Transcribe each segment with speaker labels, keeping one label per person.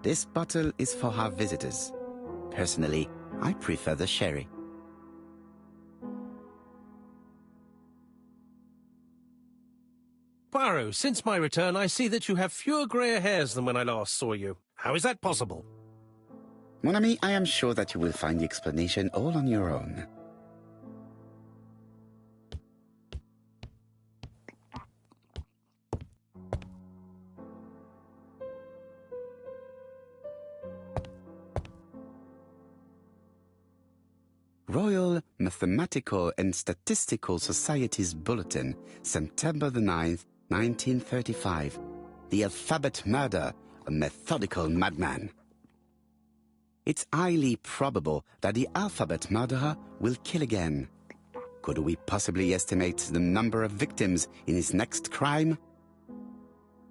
Speaker 1: This bottle is for our visitors. Personally, I prefer the sherry.
Speaker 2: Poirot, since my return, I see that you have fewer grey hairs than when I last saw you. How is that possible?
Speaker 1: Mon ami, I am sure that you will find the explanation all on your own. Royal Mathematical and Statistical Society's Bulletin, September the 9th, 1935. The Alphabet Murder, a methodical madman. It's highly probable that the alphabet murderer will kill again. Could we possibly estimate the number of victims in his next crime?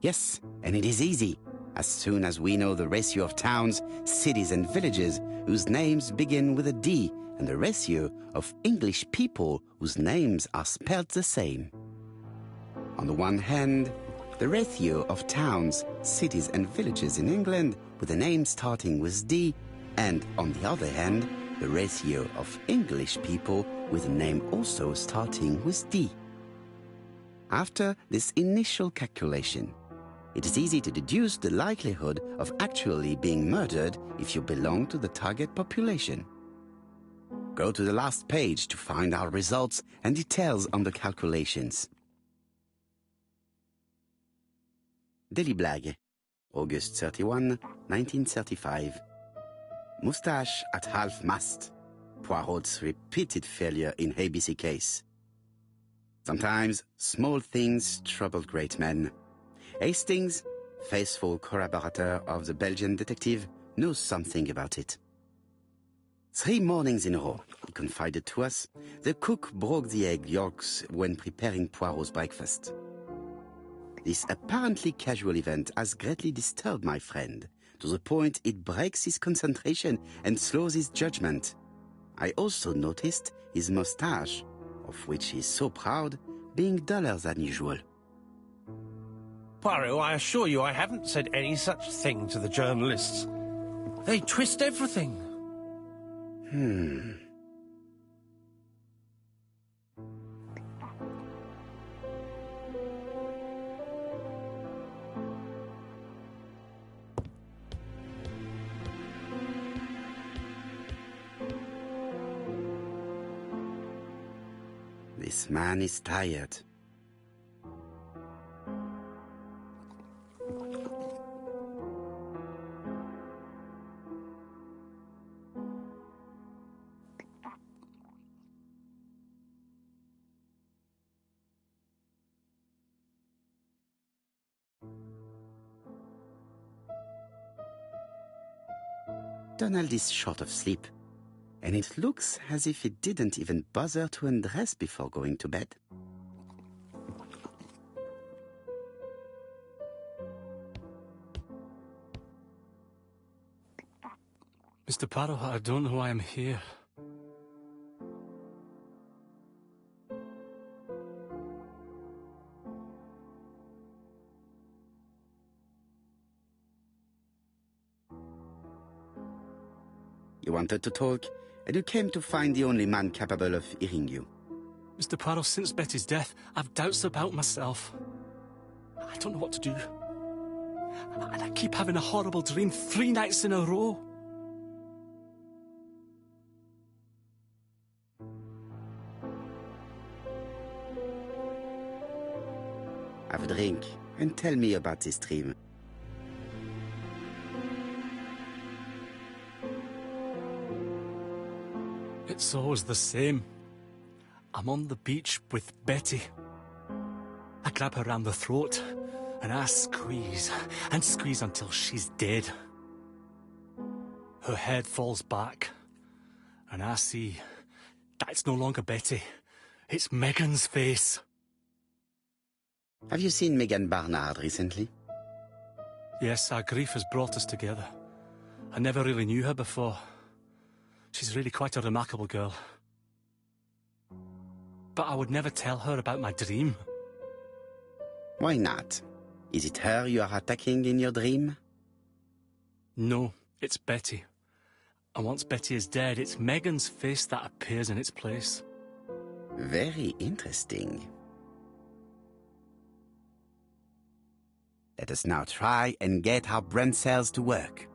Speaker 1: Yes, and it is easy. As soon as we know the ratio of towns, cities and villages whose names begin with a D and the ratio of English people whose names are spelled the same. On the one hand, the ratio of towns, cities and villages in England with a name starting with D, and on the other hand, the ratio of English people with a name also starting with D. After this initial calculation, it is easy to deduce the likelihood of actually being murdered if you belong to the target population. Go to the last page to find our results and details on the calculations. Daily Blag, August 31, 1935. Moustache at half-mast. Poirot's repeated failure in ABC case. Sometimes small things trouble great men. Hastings, faithful corroborator of the Belgian detective, knows something about it. 3 mornings in a row, he confided to us, the cook broke the egg yolks when preparing Poirot's breakfast. This apparently casual event has greatly disturbed my friend, to the point it breaks his concentration and slows his judgment. I also noticed his mustache, of which he is so proud, being duller than usual.
Speaker 2: Poirot, I assure you I haven't said any such thing to the journalists. They twist everything.
Speaker 1: This man is tired. Donald is short of sleep, and it looks as if he didn't even bother to undress before going to bed.
Speaker 3: Mr. Poirot, I don't know why I'm here.
Speaker 1: You wanted to talk, and you came to find the only man capable of hearing you.
Speaker 3: Mr. Poirot, since Betty's death, I've doubts about myself. I don't know what to do. And I keep having a horrible dream 3 nights in a row.
Speaker 1: Have a drink, and tell me about this dream.
Speaker 3: It's always the same. I'm on the beach with Betty. I grab her round the throat, and I squeeze and squeeze until she's dead. Her head falls back, and I see that it's no longer Betty. It's Megan's face.
Speaker 1: Have you seen Megan Barnard recently?
Speaker 3: Yes, our grief has brought us together. I never really knew her before. She's really quite a remarkable girl. But I would never tell her about my dream.
Speaker 1: Why not? Is it her you are attacking in your dream?
Speaker 3: No, it's Betty. And once Betty is dead, it's Megan's face that appears in its place.
Speaker 1: Very interesting. Let us now try and get our brain cells to work.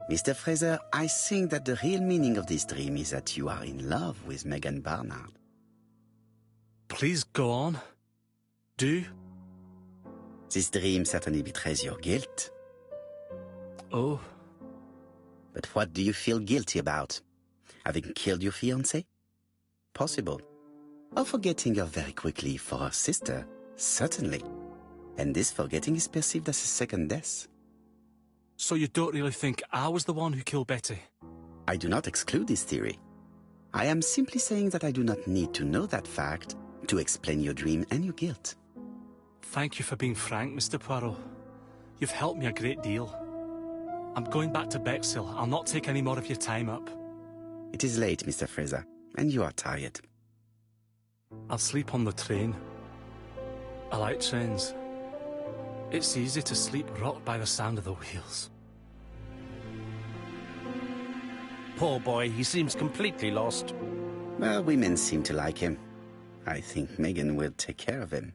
Speaker 1: Mr. Fraser, I think that the real meaning of this dream is that you are in love with Megan Barnard.
Speaker 3: Please go on. Do.
Speaker 1: This dream certainly betrays your guilt.
Speaker 3: Oh.
Speaker 1: But what do you feel guilty about? Having killed your fiancé? Possible. Or forgetting her very quickly for her sister? Certainly. And this forgetting is perceived as a second death.
Speaker 3: So you don't really think I was the one who killed Betty?
Speaker 1: I do not exclude this theory. I am simply saying that I do not need to know that fact to explain your dream and your guilt.
Speaker 3: Thank you for being frank, Mr. Poirot. You've helped me a great deal. I'm going back to Bexhill. I'll not take any more of your time up.
Speaker 1: It is late, Mr. Fraser, and you are tired.
Speaker 3: I'll sleep on the train. I like trains. It's easy to sleep rocked by the sound of the wheels.
Speaker 2: Poor boy, he seems completely lost.
Speaker 1: Well, women seem to like him. I think Megan will take care of him.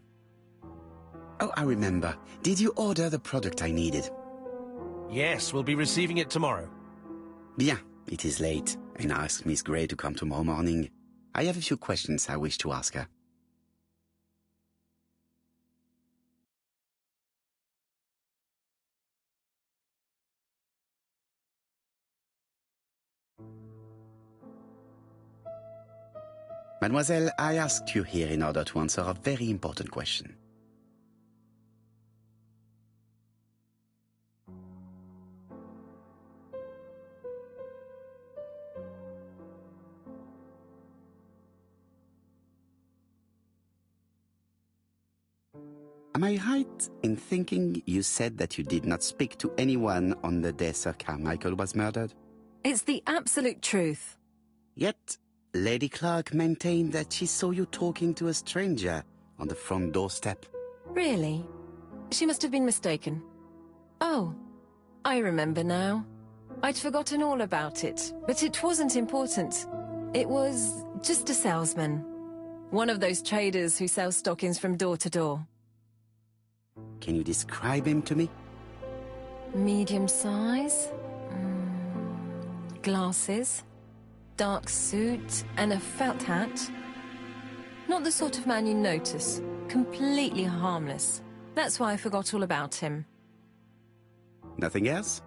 Speaker 1: Oh, I remember. Did you order the product I needed?
Speaker 2: Yes, we'll be receiving it tomorrow.
Speaker 1: Bien, it is late, and I asked Miss Gray to come tomorrow morning. I have a few questions I wish to ask her. Mademoiselle, I asked you here in order to answer a very important question. Am I right in thinking you said that you did not speak to anyone on the day Sir Carmichael was murdered?
Speaker 4: It's the absolute truth.
Speaker 1: Yet, Lady Clark maintained that she saw you talking to a stranger on the front doorstep.
Speaker 4: Really? She must have been mistaken. Oh, I remember now. I'd forgotten all about it, but it wasn't important. It was just a salesman. One of those traders who sell stockings from door to door.
Speaker 1: Can you describe him to me?
Speaker 4: Medium size, glasses, dark suit, and a felt hat. Not the sort of man you notice. Completely harmless. That's why I forgot all about him.
Speaker 1: Nothing else?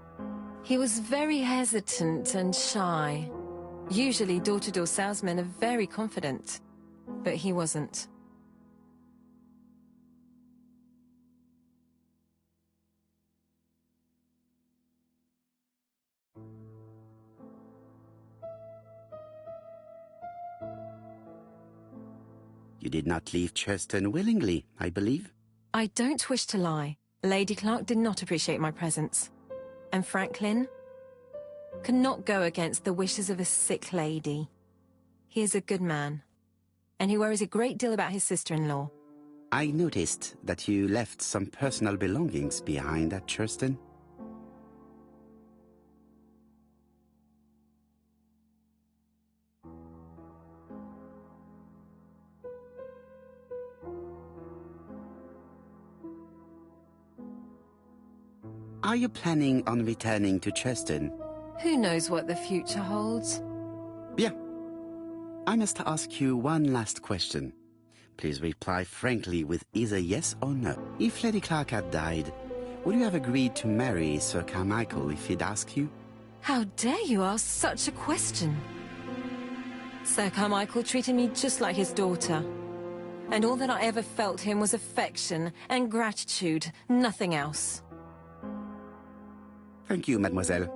Speaker 4: He was very hesitant and shy. Usually door-to-door salesmen are very confident, but he wasn't.
Speaker 1: You did not leave Churstone willingly, I believe.
Speaker 4: I don't wish to lie. Lady Clark did not appreciate my presence. And Franklin could not go against the wishes of a sick lady. He is a good man, and he worries a great deal about his sister-in-law.
Speaker 1: I noticed that you left some personal belongings behind at Churston. Are you planning on returning to Churston?
Speaker 4: Who knows what the future holds?
Speaker 1: Bien. I must ask you one last question. Please reply frankly with either yes or no. If Lady Clark had died, would you have agreed to marry Sir Carmichael if he'd asked you?
Speaker 4: How dare you ask such a question? Sir Carmichael treated me just like his daughter. And all that I ever felt him was affection and gratitude, nothing else.
Speaker 1: Thank you, mademoiselle.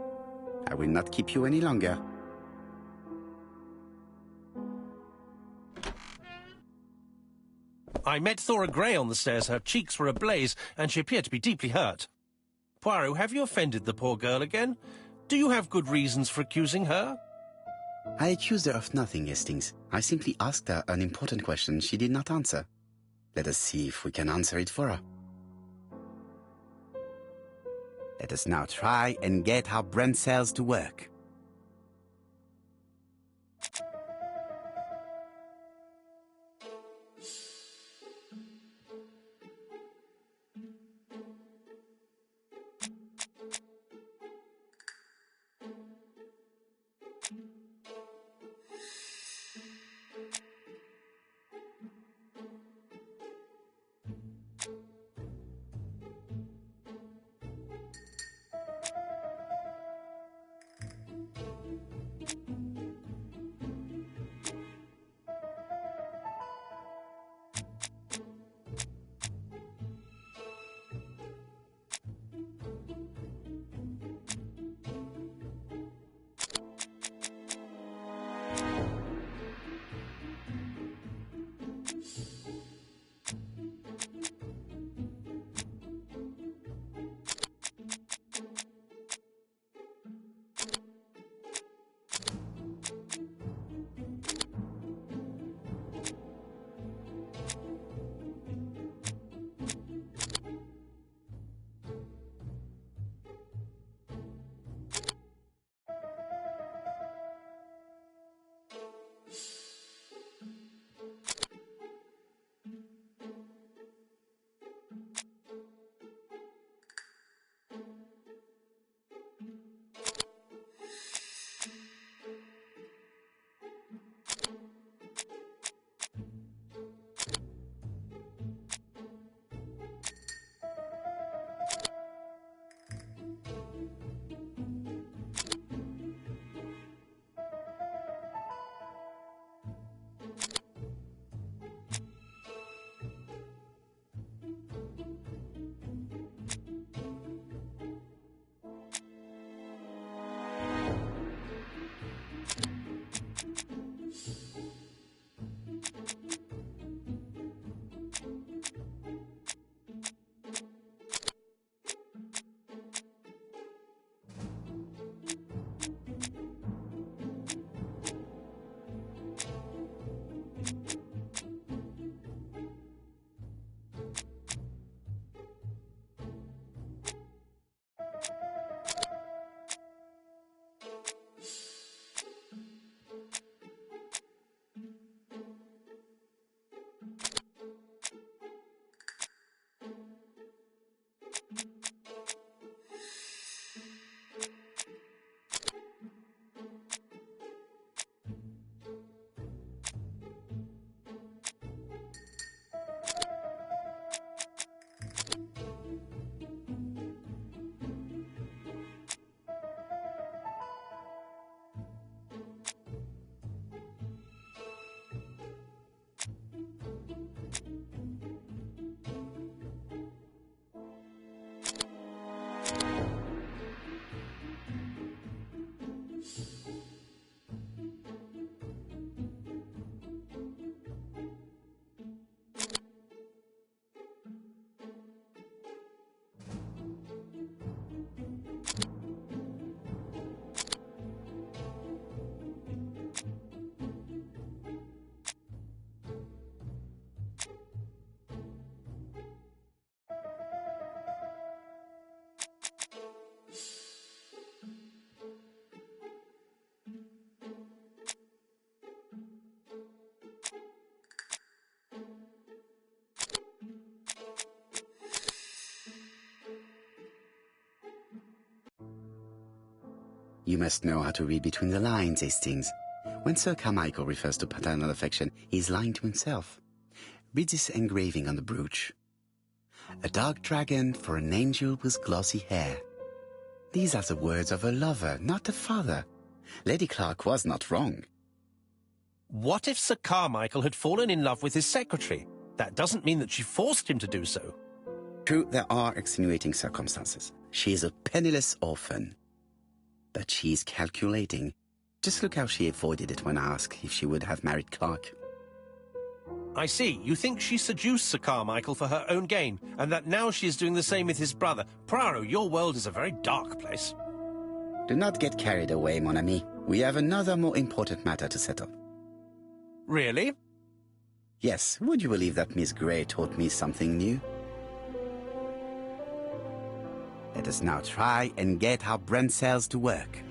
Speaker 1: I will not keep you any longer.
Speaker 2: I met Thora Grey on the stairs. Her cheeks were ablaze, and she appeared to be deeply hurt. Poirot, have you offended the poor girl again? Do you have good reasons for accusing her?
Speaker 1: I accused her of nothing, Hastings. I simply asked her an important question she did not answer. Let us see if we can answer it for her. Let us now try and get our brain cells to work. You must know how to read between the lines, Hastings. When Sir Carmichael refers to paternal affection, he's lying to himself. Read this engraving on the brooch. A dark dragon for an angel with glossy hair. These are the words of a lover, not a father. Lady Clark was not wrong.
Speaker 2: What if Sir Carmichael had fallen in love with his secretary? That doesn't mean that she forced him to do so.
Speaker 1: True, there are extenuating circumstances. She is a penniless orphan. But she's calculating. Just look how she avoided it when asked if she would have married Clark.
Speaker 2: I see. You think she seduced Sir Carmichael for her own gain, and that now she is doing the same with his brother. Poirot, your world is a very dark place.
Speaker 1: Do not get carried away, mon ami. We have another more important matter to settle.
Speaker 2: Really?
Speaker 1: Yes, would you believe that Miss Grey taught me something new? Let us now try and get our brain cells to work.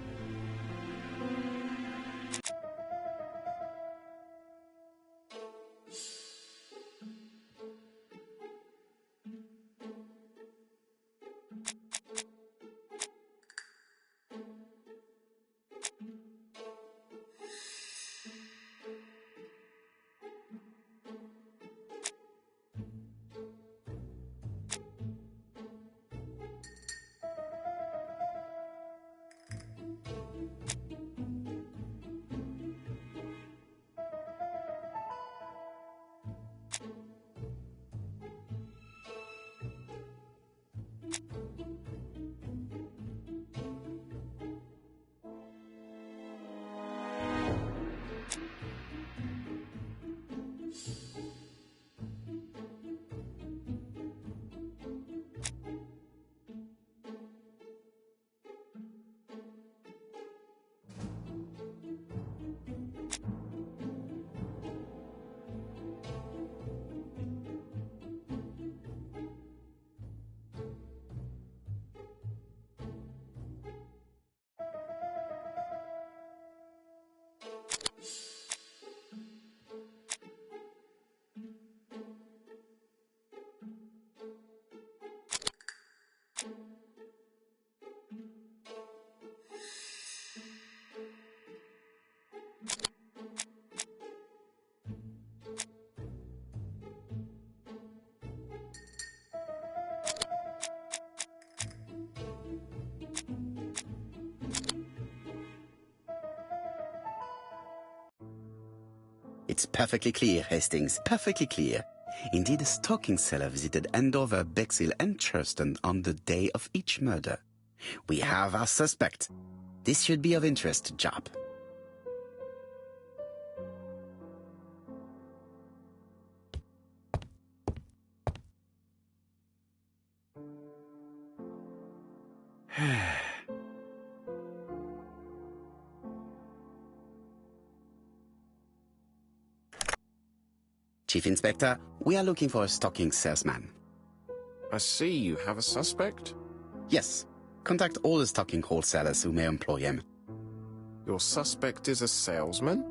Speaker 1: It's perfectly clear, Hastings, perfectly clear. Indeed, a stocking seller visited Andover, Bexhill and Churston on the day of each murder. We have our suspect. This should be of interest to Jap. Chief Inspector, we are looking for a stocking salesman.
Speaker 5: I see you have a suspect.
Speaker 1: Yes. Contact all the stocking wholesalers who may employ him.
Speaker 5: Your suspect is a salesman?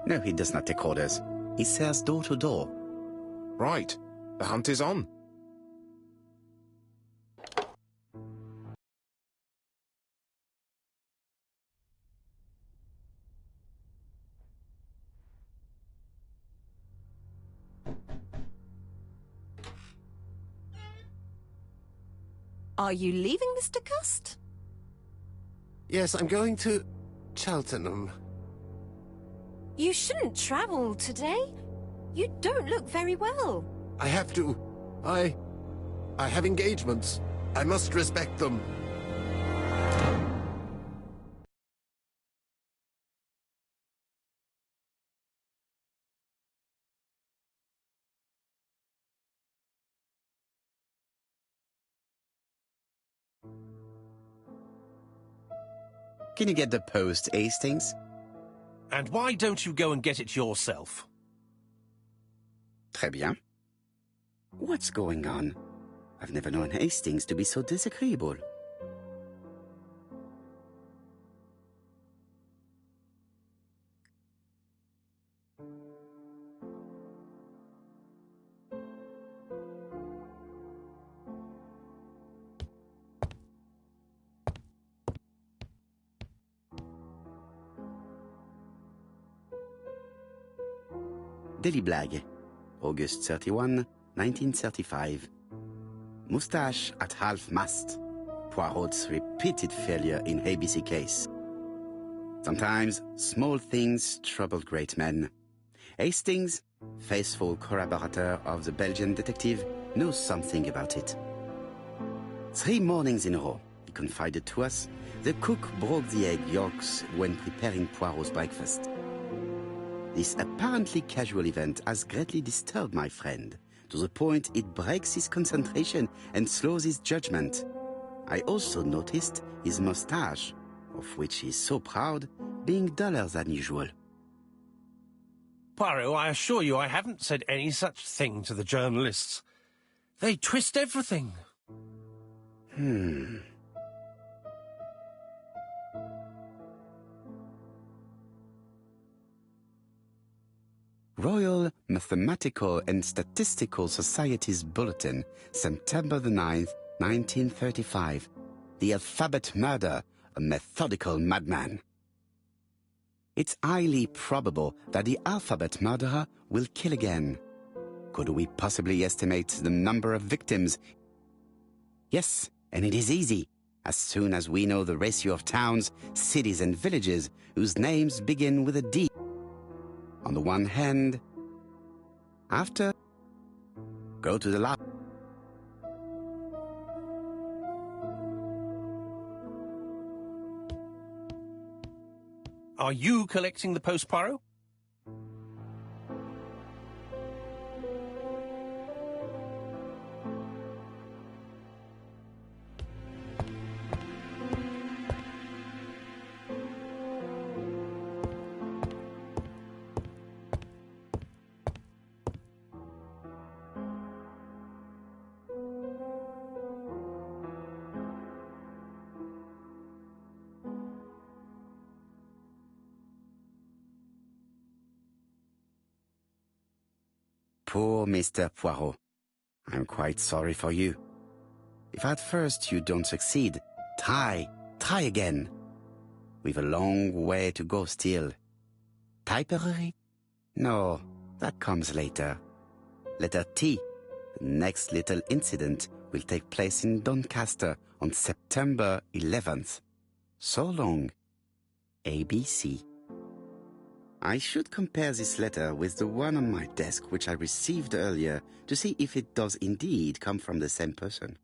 Speaker 1: No, he does not take orders. He sells door to door.
Speaker 5: Right. The hunt is on.
Speaker 4: Are you leaving, Mr. Cust?
Speaker 6: Yes, I'm going to Cheltenham.
Speaker 4: You shouldn't travel today. You don't look very well.
Speaker 6: I have to. I have engagements. I must respect them.
Speaker 1: Can you get the post, Hastings?
Speaker 2: And why don't you go and get it yourself?
Speaker 1: Très bien. What's going on? I've never known Hastings to be so disagreeable. Daily Blag, August 31, 1935. Moustache at half-mast. Poirot's repeated failure in ABC case. Sometimes small things trouble great men. Hastings, faithful collaborator of the Belgian detective, knows something about it. 3 mornings in a row, he confided to us, the cook broke the egg yolks when preparing Poirot's breakfast. This apparently casual event has greatly disturbed my friend, to the point it breaks his concentration and slows his judgment. I also noticed his mustache, of which he is so proud, being duller than usual.
Speaker 2: Poirot, I assure you I haven't said any such thing to the journalists. They twist everything.
Speaker 1: Royal Mathematical and Statistical Society's Bulletin, September the 9th, 1935. The Alphabet Murder, a methodical madman. It's highly probable that the alphabet murderer will kill again. Could we possibly estimate the number of victims? Yes, and it is easy. As soon as we know the ratio of towns, cities and villages whose names begin with a D. On the one hand, after, go to the lab.
Speaker 2: Are you collecting the post, Poirot?
Speaker 1: Poor Mr. Poirot. I'm quite sorry for you. If at first you don't succeed, try again. We've a long way to go still. Typery? No, that comes later. Letter T. The next little incident will take place in Doncaster on September 11th. So long. ABC. I should compare this letter with the one on my desk which I received earlier to see if it does indeed come from the same person.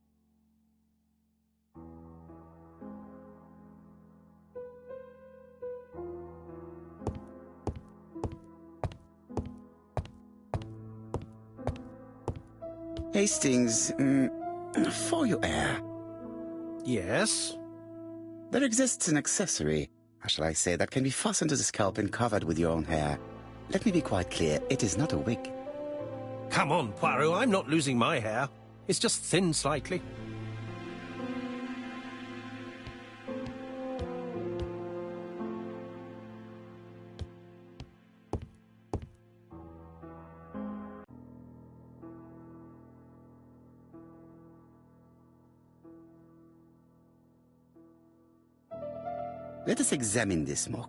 Speaker 1: Hastings, for your hair.
Speaker 2: Yes.
Speaker 1: There exists an accessory, how shall I say, that can be fastened to the scalp and covered with your own hair. Let me be quite clear, it is not a wig.
Speaker 2: Come on, Poirot, I'm not losing my hair. It's just thin slightly.
Speaker 1: Let us examine this more.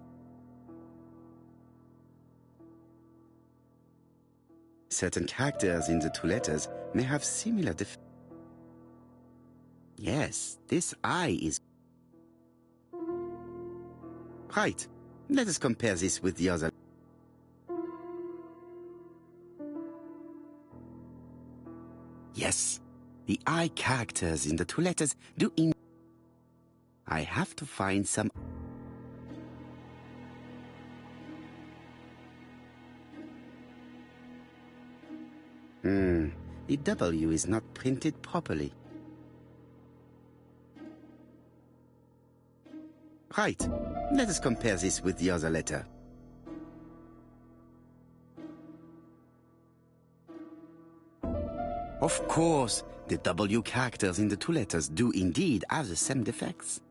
Speaker 1: Certain characters in the 2 letters may have similar Yes, this I is... Right. Let us compare this with the other. Yes, the I characters in the 2 letters do in... I have to find some... The W is not printed properly. Right. Let us compare this with the other letter. Of course, the W characters in the 2 letters do indeed have the same defects.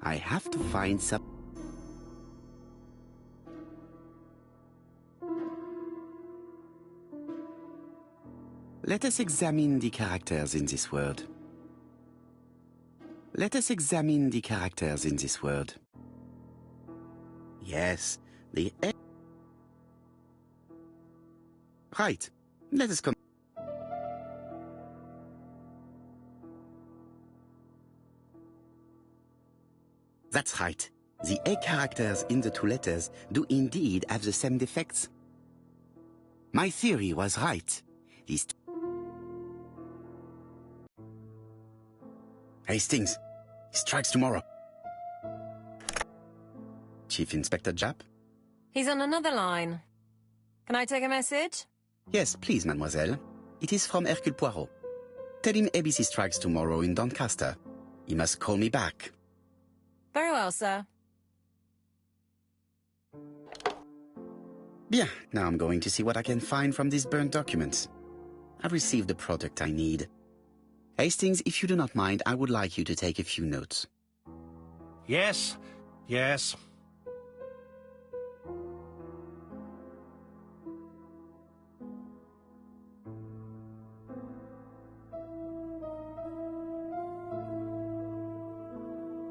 Speaker 1: I have to find some... Let us examine the characters in this word. Let us examine the characters in this word. Yes, the A... Right. Let us come. That's right. The A characters in the two letters do indeed have the same defects. My theory was right. These two... Hastings, he strikes tomorrow. Chief Inspector Japp?
Speaker 4: He's on another line. Can I take a message?
Speaker 1: Yes, please, mademoiselle. It is from Hercule Poirot. Tell him ABC strikes tomorrow in Doncaster. He must call me back.
Speaker 4: Very well, sir.
Speaker 1: Bien, now I'm going to see what I can find from these burnt documents. I've received the product I need. Hastings, if you do not mind, I would like you to take a few notes.
Speaker 2: Yes, yes.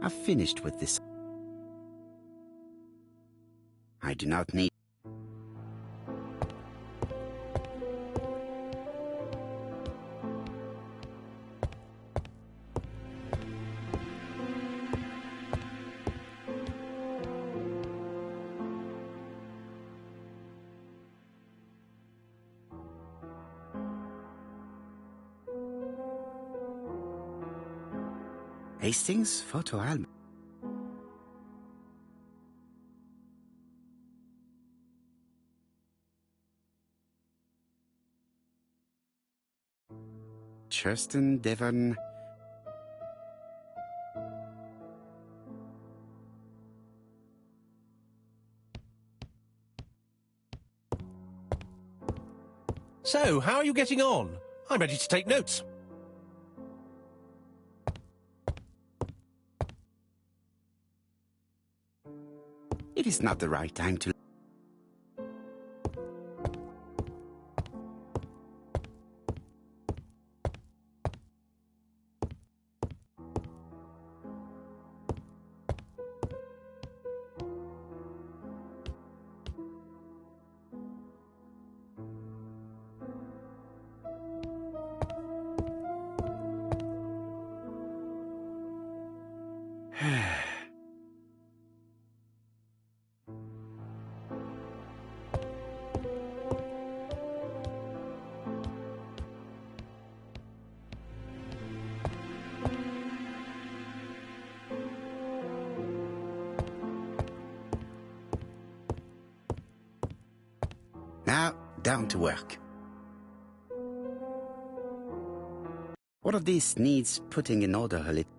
Speaker 1: I've finished with this. I do not need... Hastings photo album. Churston, Devon.
Speaker 2: So, how are you getting on? I'm ready to take notes.
Speaker 1: It is not the right time to... Now, down to work. What of this needs putting in order a little?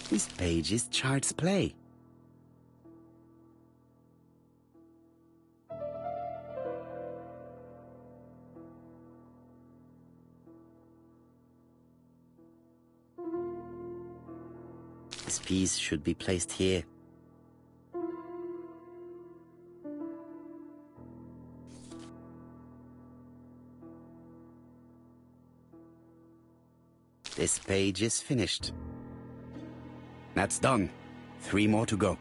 Speaker 1: This page is child's play. This piece should be placed here. This page is finished. That's done. 3 more to go.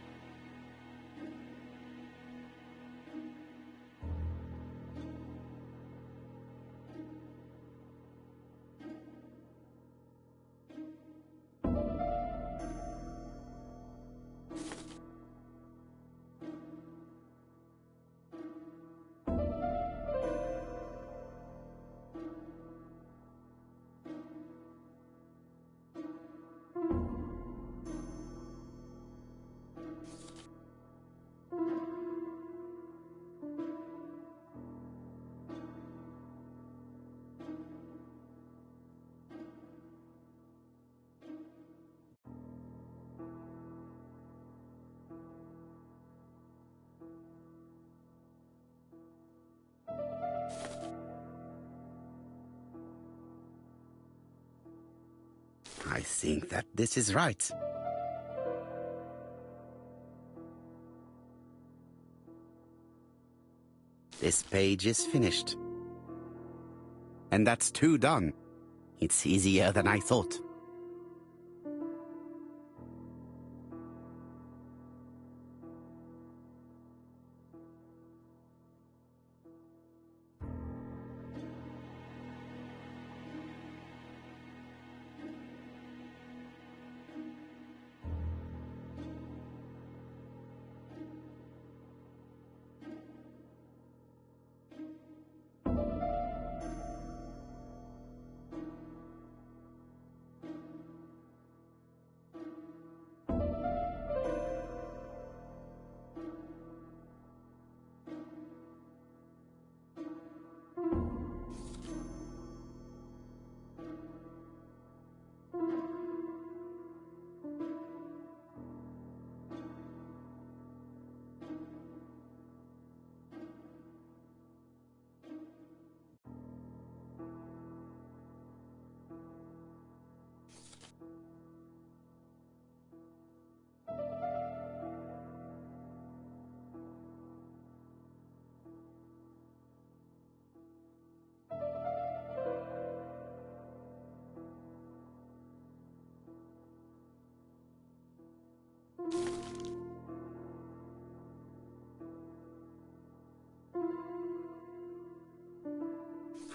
Speaker 1: I think that this is right. This page is finished. And that's 2 done. It's easier than I thought.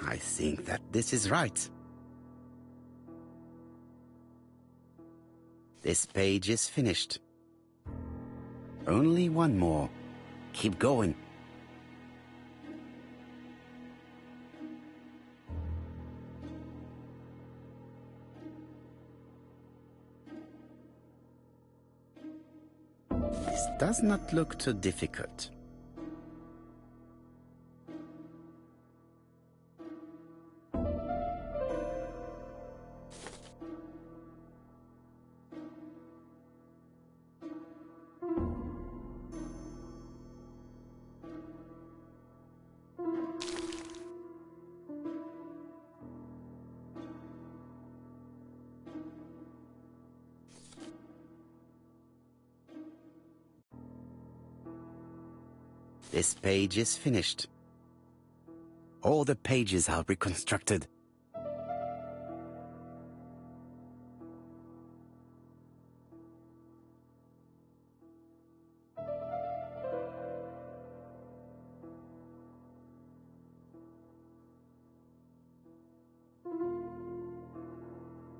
Speaker 1: I think that this is right. This page is finished. Only 1 more. Keep going. This does not look too difficult. This page is finished. All the pages are reconstructed.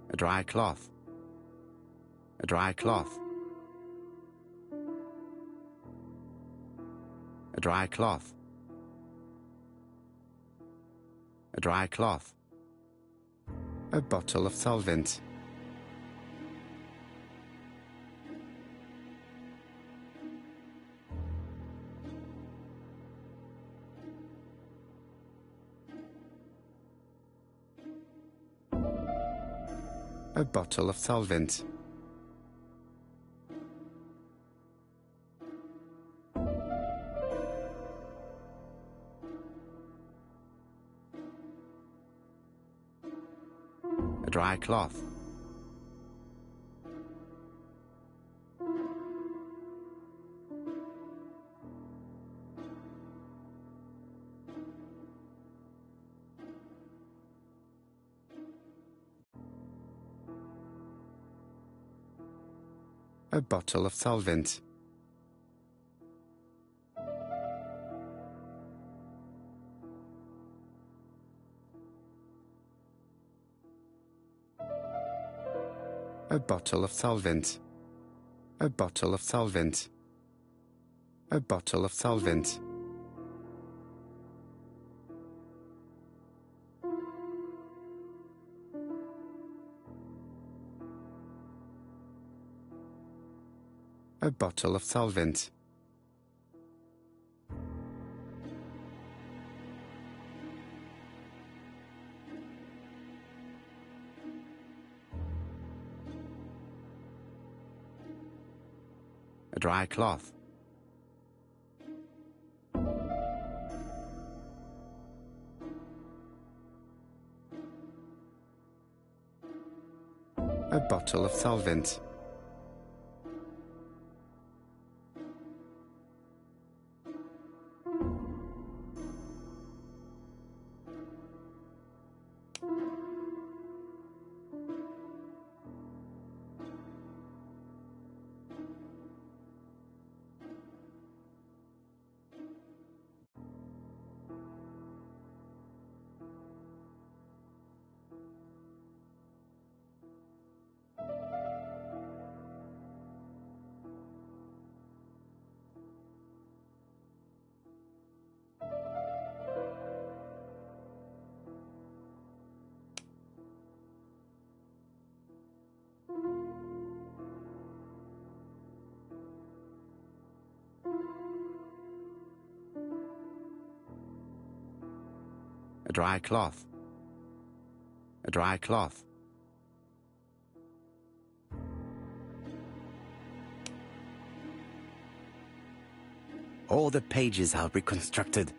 Speaker 1: A dry cloth. A dry cloth. A dry cloth. A dry cloth. A bottle of solvent. A bottle of solvent. A dry cloth. A bottle of solvent. A bottle of solvent. A bottle of solvent. A bottle of solvent. A bottle of solvent. A dry cloth. A bottle of solvent. A dry cloth. A dry cloth. All the pages are reconstructed.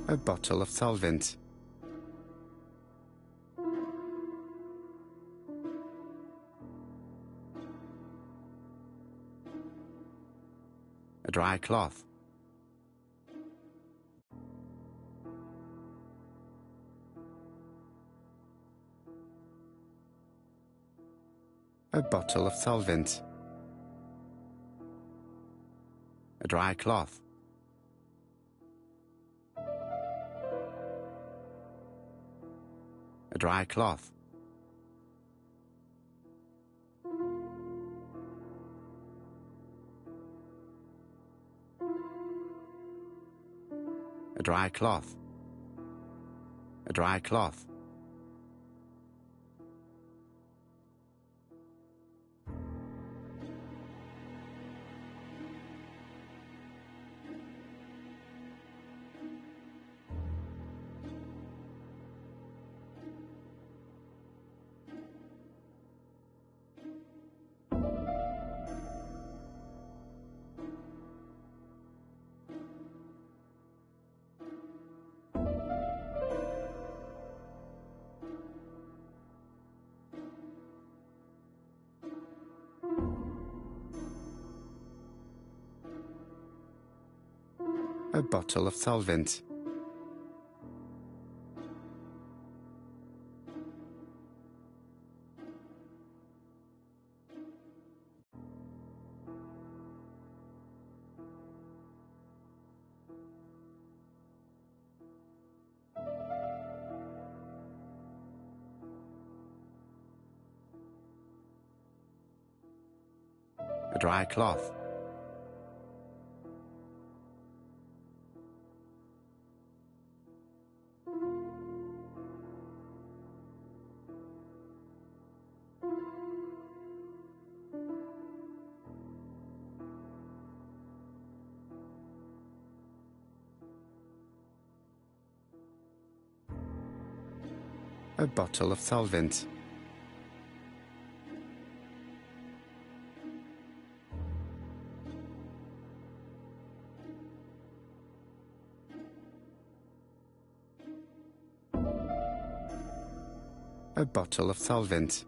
Speaker 1: A bottle of solvent. A dry cloth. A bottle of solvent. A dry cloth. A dry cloth. A dry cloth. A dry cloth. A bottle of solvent. A dry cloth. A bottle of solvent. a bottle of solvent.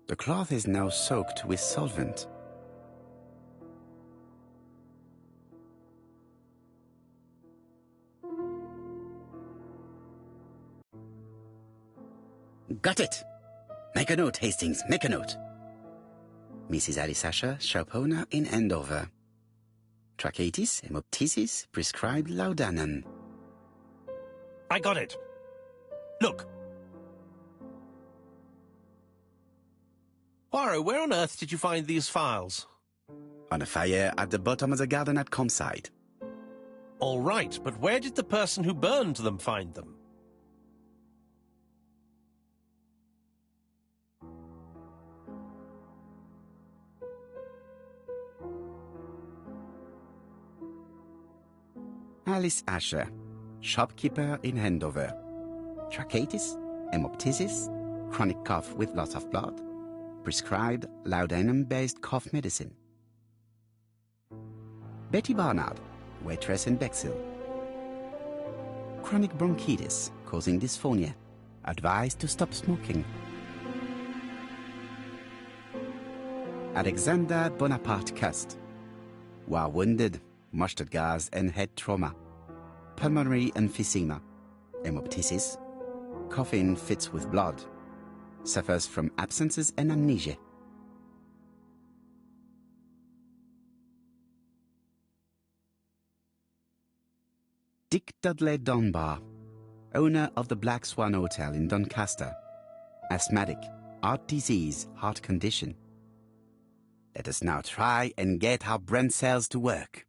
Speaker 1: The cloth is now soaked with solvent. Got it! Make a note, Hastings, make a note. Mrs. Alice Asher, shop owner in Andover. Tracheitis, hemoptysis, prescribed laudanum.
Speaker 2: I got it. Look. Poirot, where on earth did you find these files?
Speaker 1: On a fire at the bottom of the garden at campsite.
Speaker 2: All right, but where did the person who burned them find them?
Speaker 1: Alice Asher, shopkeeper in Andover. Tracheitis, hemoptysis, chronic cough with loss of blood. Prescribed laudanum-based cough medicine. Betty Barnard, waitress in Bexhill. Chronic bronchitis causing dysphonia. Advised to stop smoking. Alexander Bonaparte Cust. War wounded, mustard gas and head trauma. Pulmonary emphysema. Hemoptysis. Coughing fits with blood. Suffers from absences and amnesia. Dick Dudley Dunbar, owner of the Black Swan Hotel in Doncaster. Asthmatic, heart disease, heart condition. Let us now try and get our brain cells to work.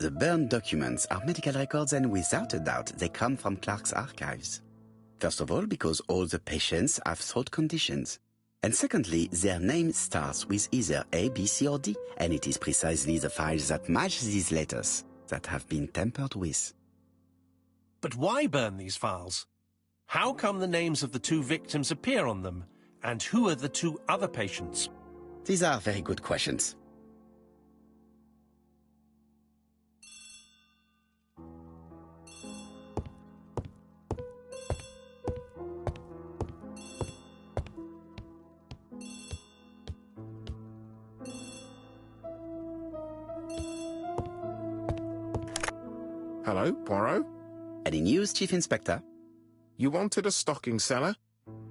Speaker 1: The burned documents are medical records, and without a doubt they come from Clark's archives. First of all, because all the patients have throat conditions. And secondly, their name starts with either A, B, C, or D, and it is precisely the files that match these letters that have been tampered with.
Speaker 2: But why burn these files? How come the names of the two victims appear on them? And who are the two other patients?
Speaker 1: These are very good questions.
Speaker 5: Hello, Poirot?
Speaker 1: Any news, Chief Inspector?
Speaker 5: You wanted a stocking seller?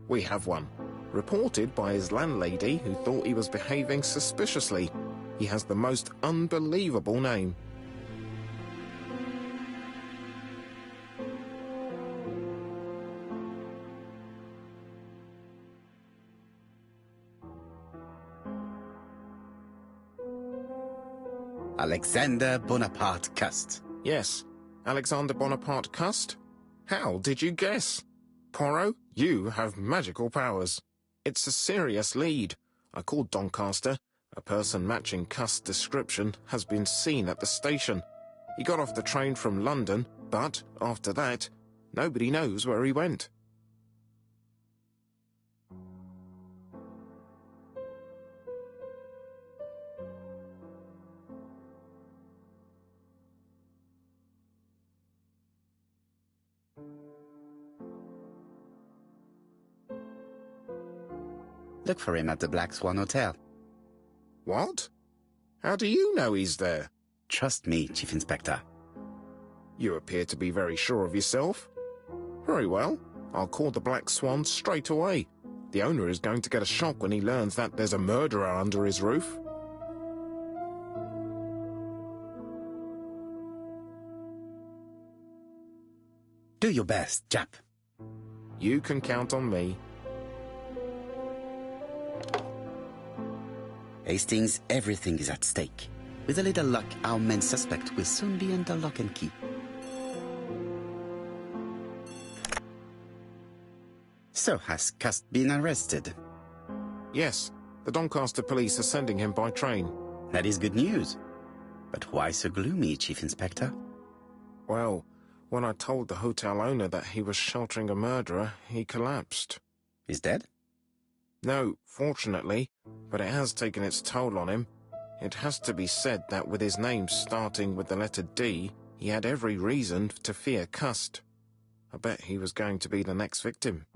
Speaker 5: We have one. Reported by his landlady, who thought he was behaving suspiciously. He has the most unbelievable name.
Speaker 1: Alexander Bonaparte Cust.
Speaker 5: Yes, Alexander Bonaparte Cust? How did you guess? Poirot, you have magical powers. It's a serious lead. I called Doncaster. A person matching Cust's description has been seen at the station. He got off the train from London, but after that, nobody knows where he went.
Speaker 1: Look for him at the Black Swan Hotel.
Speaker 5: What? How do you know he's there?
Speaker 1: Trust me, Chief Inspector.
Speaker 5: You appear to be very sure of yourself. Very well. I'll call the Black Swan straight away. The owner is going to get a shock when he learns that there's a murderer under his roof.
Speaker 1: Do your best, Jap.
Speaker 5: You can count on me.
Speaker 1: Hastings, everything is at stake. With a little luck, our main suspect will soon be under lock and key. So, has Cust been arrested?
Speaker 5: Yes, the Doncaster police are sending him by train.
Speaker 1: That is good news. But why so gloomy, Chief Inspector?
Speaker 5: Well, when I told the hotel owner that he was sheltering a murderer, he collapsed.
Speaker 1: He's dead?
Speaker 5: No, fortunately, but it has taken its toll on him. It has to be said that with his name starting with the letter D, he had every reason to fear Cust. I bet he was going to be the next victim.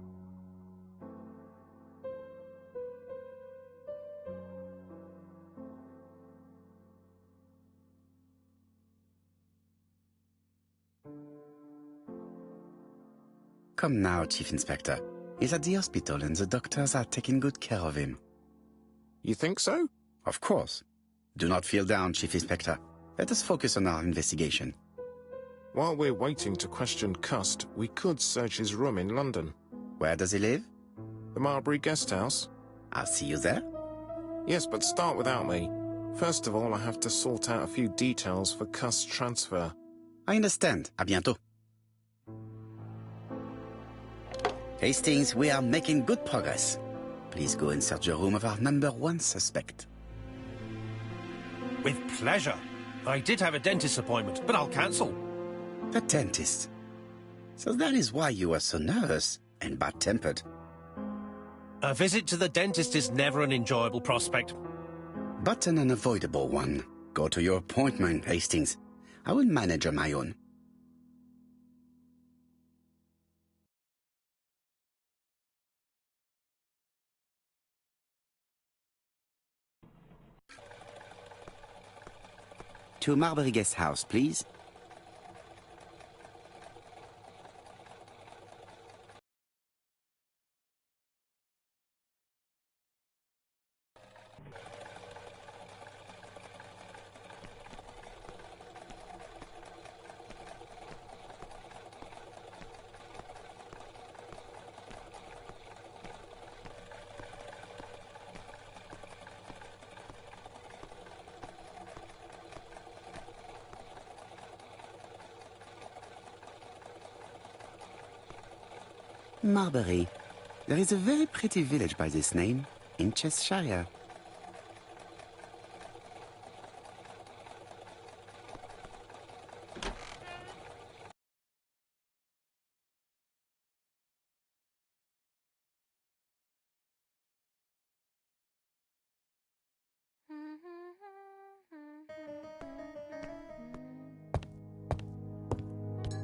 Speaker 1: Come now, Chief Inspector. He's at the hospital and the doctors are taking good care of him.
Speaker 5: You think so?
Speaker 1: Of course. Do not feel down, Chief Inspector. Let us focus on our investigation.
Speaker 5: While we're waiting to question Cust, we could search his room in London.
Speaker 1: Where does he live?
Speaker 5: The Marbury Guest House?
Speaker 1: I'll see you there.
Speaker 5: Yes, but start without me. First of all, I have to sort out a few details for Cust's transfer.
Speaker 1: I understand. À bientôt. Hastings, we are making good progress. Please go and search the room of our #1 suspect.
Speaker 2: With pleasure. I did have a dentist appointment, but I'll cancel.
Speaker 1: The dentist. So that is why you were so nervous and bad-tempered.
Speaker 2: A visit to the dentist is never an enjoyable prospect.
Speaker 1: But an unavoidable one. Go to your appointment, Hastings. I will manage on my own. To Marbury Guest House, please. Marbury. There is a very pretty village by this name, in Cheshire.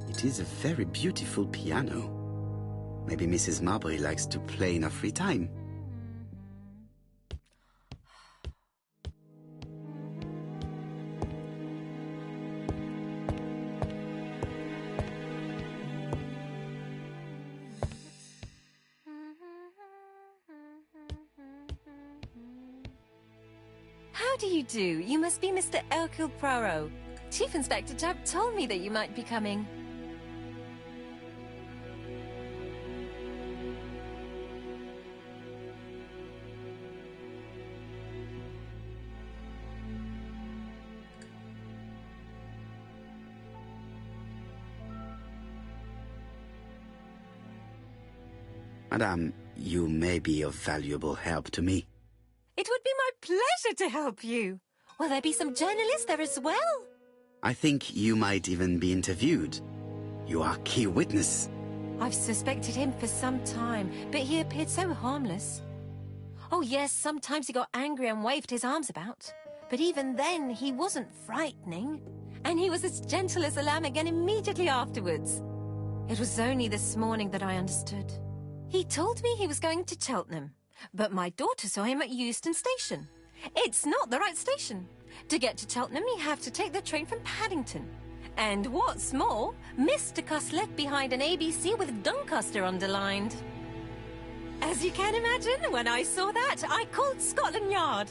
Speaker 1: It is a very beautiful piano. Maybe Mrs. Marbury likes to play in her free time.
Speaker 4: How do you do? You must be Mr. Hercule Poirot. Chief Inspector Tubb told me that you might be coming.
Speaker 1: Madame, you may be of valuable help to me.
Speaker 4: It would be my pleasure to help you. Will there be some journalists there as well?
Speaker 1: I think you might even be interviewed. You are key witness.
Speaker 4: I've suspected him for some time, but he appeared so harmless. Oh yes, sometimes he got angry and waved his arms about. But even then, he wasn't frightening. And he was as gentle as a lamb again immediately afterwards. It was only this morning that I understood. He told me he was going to Cheltenham, but my daughter saw him at Euston Station. It's not the right station. To get to Cheltenham, you have to take the train from Paddington. And what's more, Mr. Cuss left behind an ABC with Doncaster underlined. As you can imagine, when I saw that, I called Scotland Yard.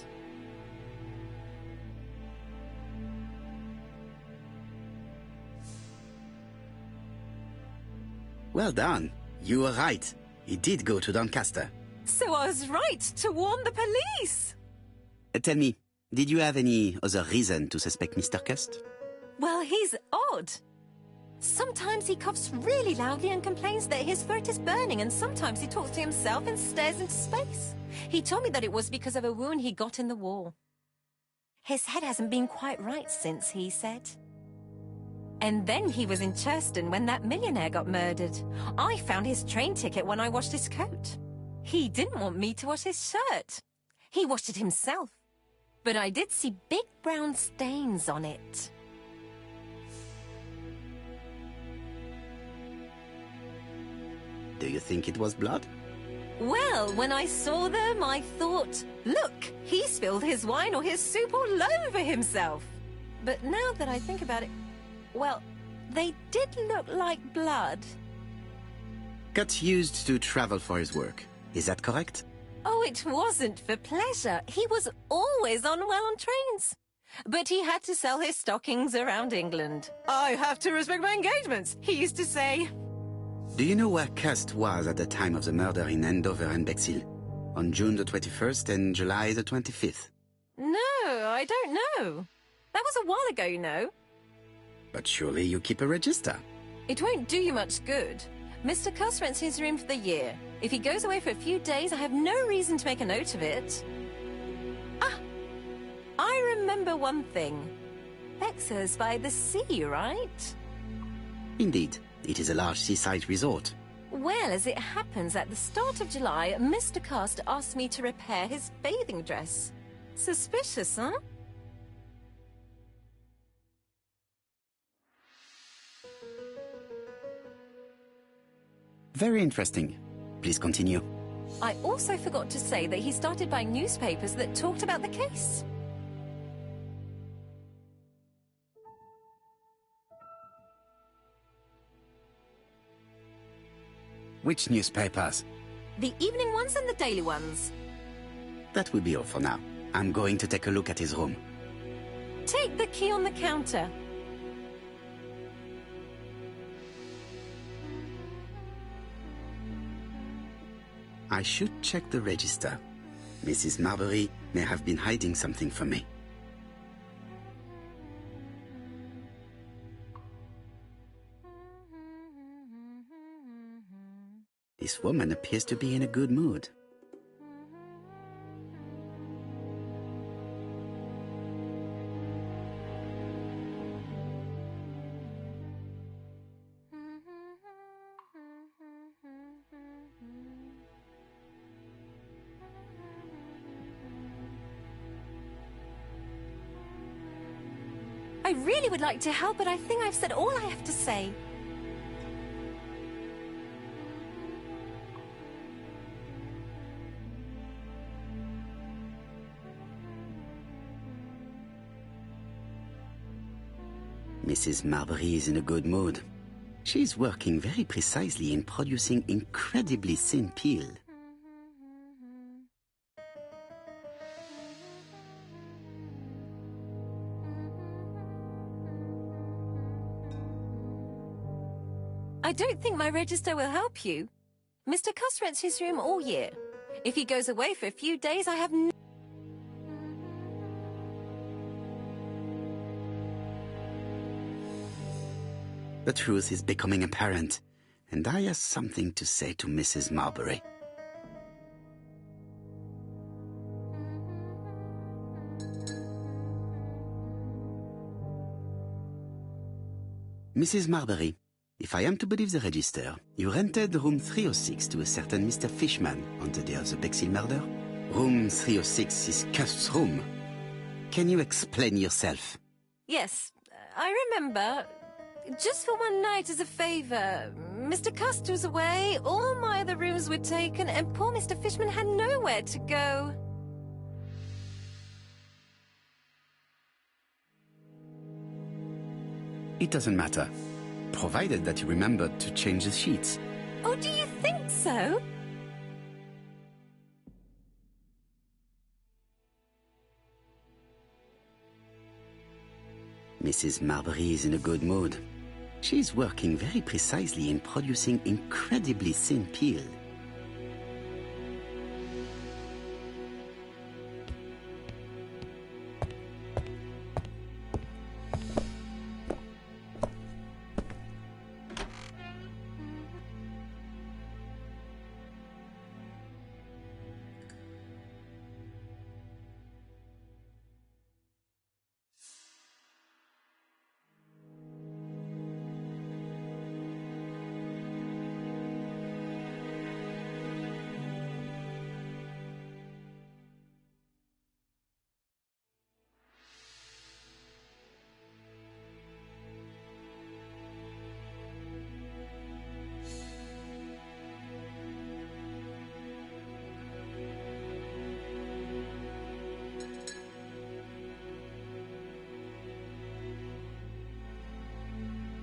Speaker 1: Well done. You were right. He did go to Doncaster.
Speaker 4: So I was right to warn the police.
Speaker 1: Tell me, did you have any other reason to suspect Mr. Cust?
Speaker 4: Well, he's odd. Sometimes he coughs really loudly and complains that his throat is burning, and sometimes he talks to himself and stares into space. He told me that it was because of a wound he got in the wall. His head hasn't been quite right since, he said. And then he was in Churston when that millionaire got murdered. I found his train ticket when I washed his coat. He didn't want me to wash his shirt. He washed it himself. But I did see big brown stains on it.
Speaker 1: Do you think it was blood?
Speaker 4: Well, when I saw them, I thought, look, he spilled his wine or his soup all over himself. But now that I think about it, well, they did look like blood.
Speaker 1: Cust used to travel for his work. Is that correct?
Speaker 4: Oh, it wasn't for pleasure. He was always unwell on trains. But he had to sell his stockings around England. I have to respect my engagements, he used to say.
Speaker 1: Do you know where Cust was at the time of the murder in Andover and Bexhill? On June the 21st and July the 25th?
Speaker 4: No, I don't know. That was a while ago, you know.
Speaker 1: But surely you keep a register.
Speaker 4: It won't do you much good. Mr. Cuss rents his room for the year. If he goes away for a few days, I have no reason to make a note of it. Ah, I remember one thing. Bexhurst by the sea, right?
Speaker 1: Indeed, it is a large seaside resort.
Speaker 4: Well, as it happens, at the start of July, Mr. Cust asked me to repair his bathing dress. Suspicious, huh?
Speaker 1: Very interesting. Please continue.
Speaker 4: I also forgot to say that he started buying newspapers that talked about the case.
Speaker 1: Which newspapers?
Speaker 4: The evening ones and the daily ones.
Speaker 1: That will be all for now. I'm going to take a look at his room.
Speaker 4: Take the key on the counter.
Speaker 1: I should check the register. Mrs. Marbury may have been hiding something from me. This woman appears to be in a good mood.
Speaker 4: I really would like to help, but I think I've said all I have to say.
Speaker 1: Mrs. Marbury is in a good mood. She's working very precisely in producing incredibly thin peel.
Speaker 4: I don't think my register will help you. Mr. Cuss rents his room all year. If he goes away for a few days, I have no...
Speaker 1: The truth is becoming apparent, and I have something to say to Mrs. Marbury. Mrs. Marbury, if I am to believe the register, you rented room 306 to a certain Mr. Fishman on the day of the Bexhill murder. Room 306 is Cust's room. Can you explain yourself?
Speaker 4: Yes, I remember. Just for one night as a favor. Mr. Cust was away, all my other rooms were taken, and poor Mr. Fishman had nowhere to go.
Speaker 1: It doesn't matter, provided that you remembered to change the sheets.
Speaker 4: Oh, do you think so?
Speaker 1: Mrs. Marbury is in a good mood. She is working very precisely in producing incredibly thin peel.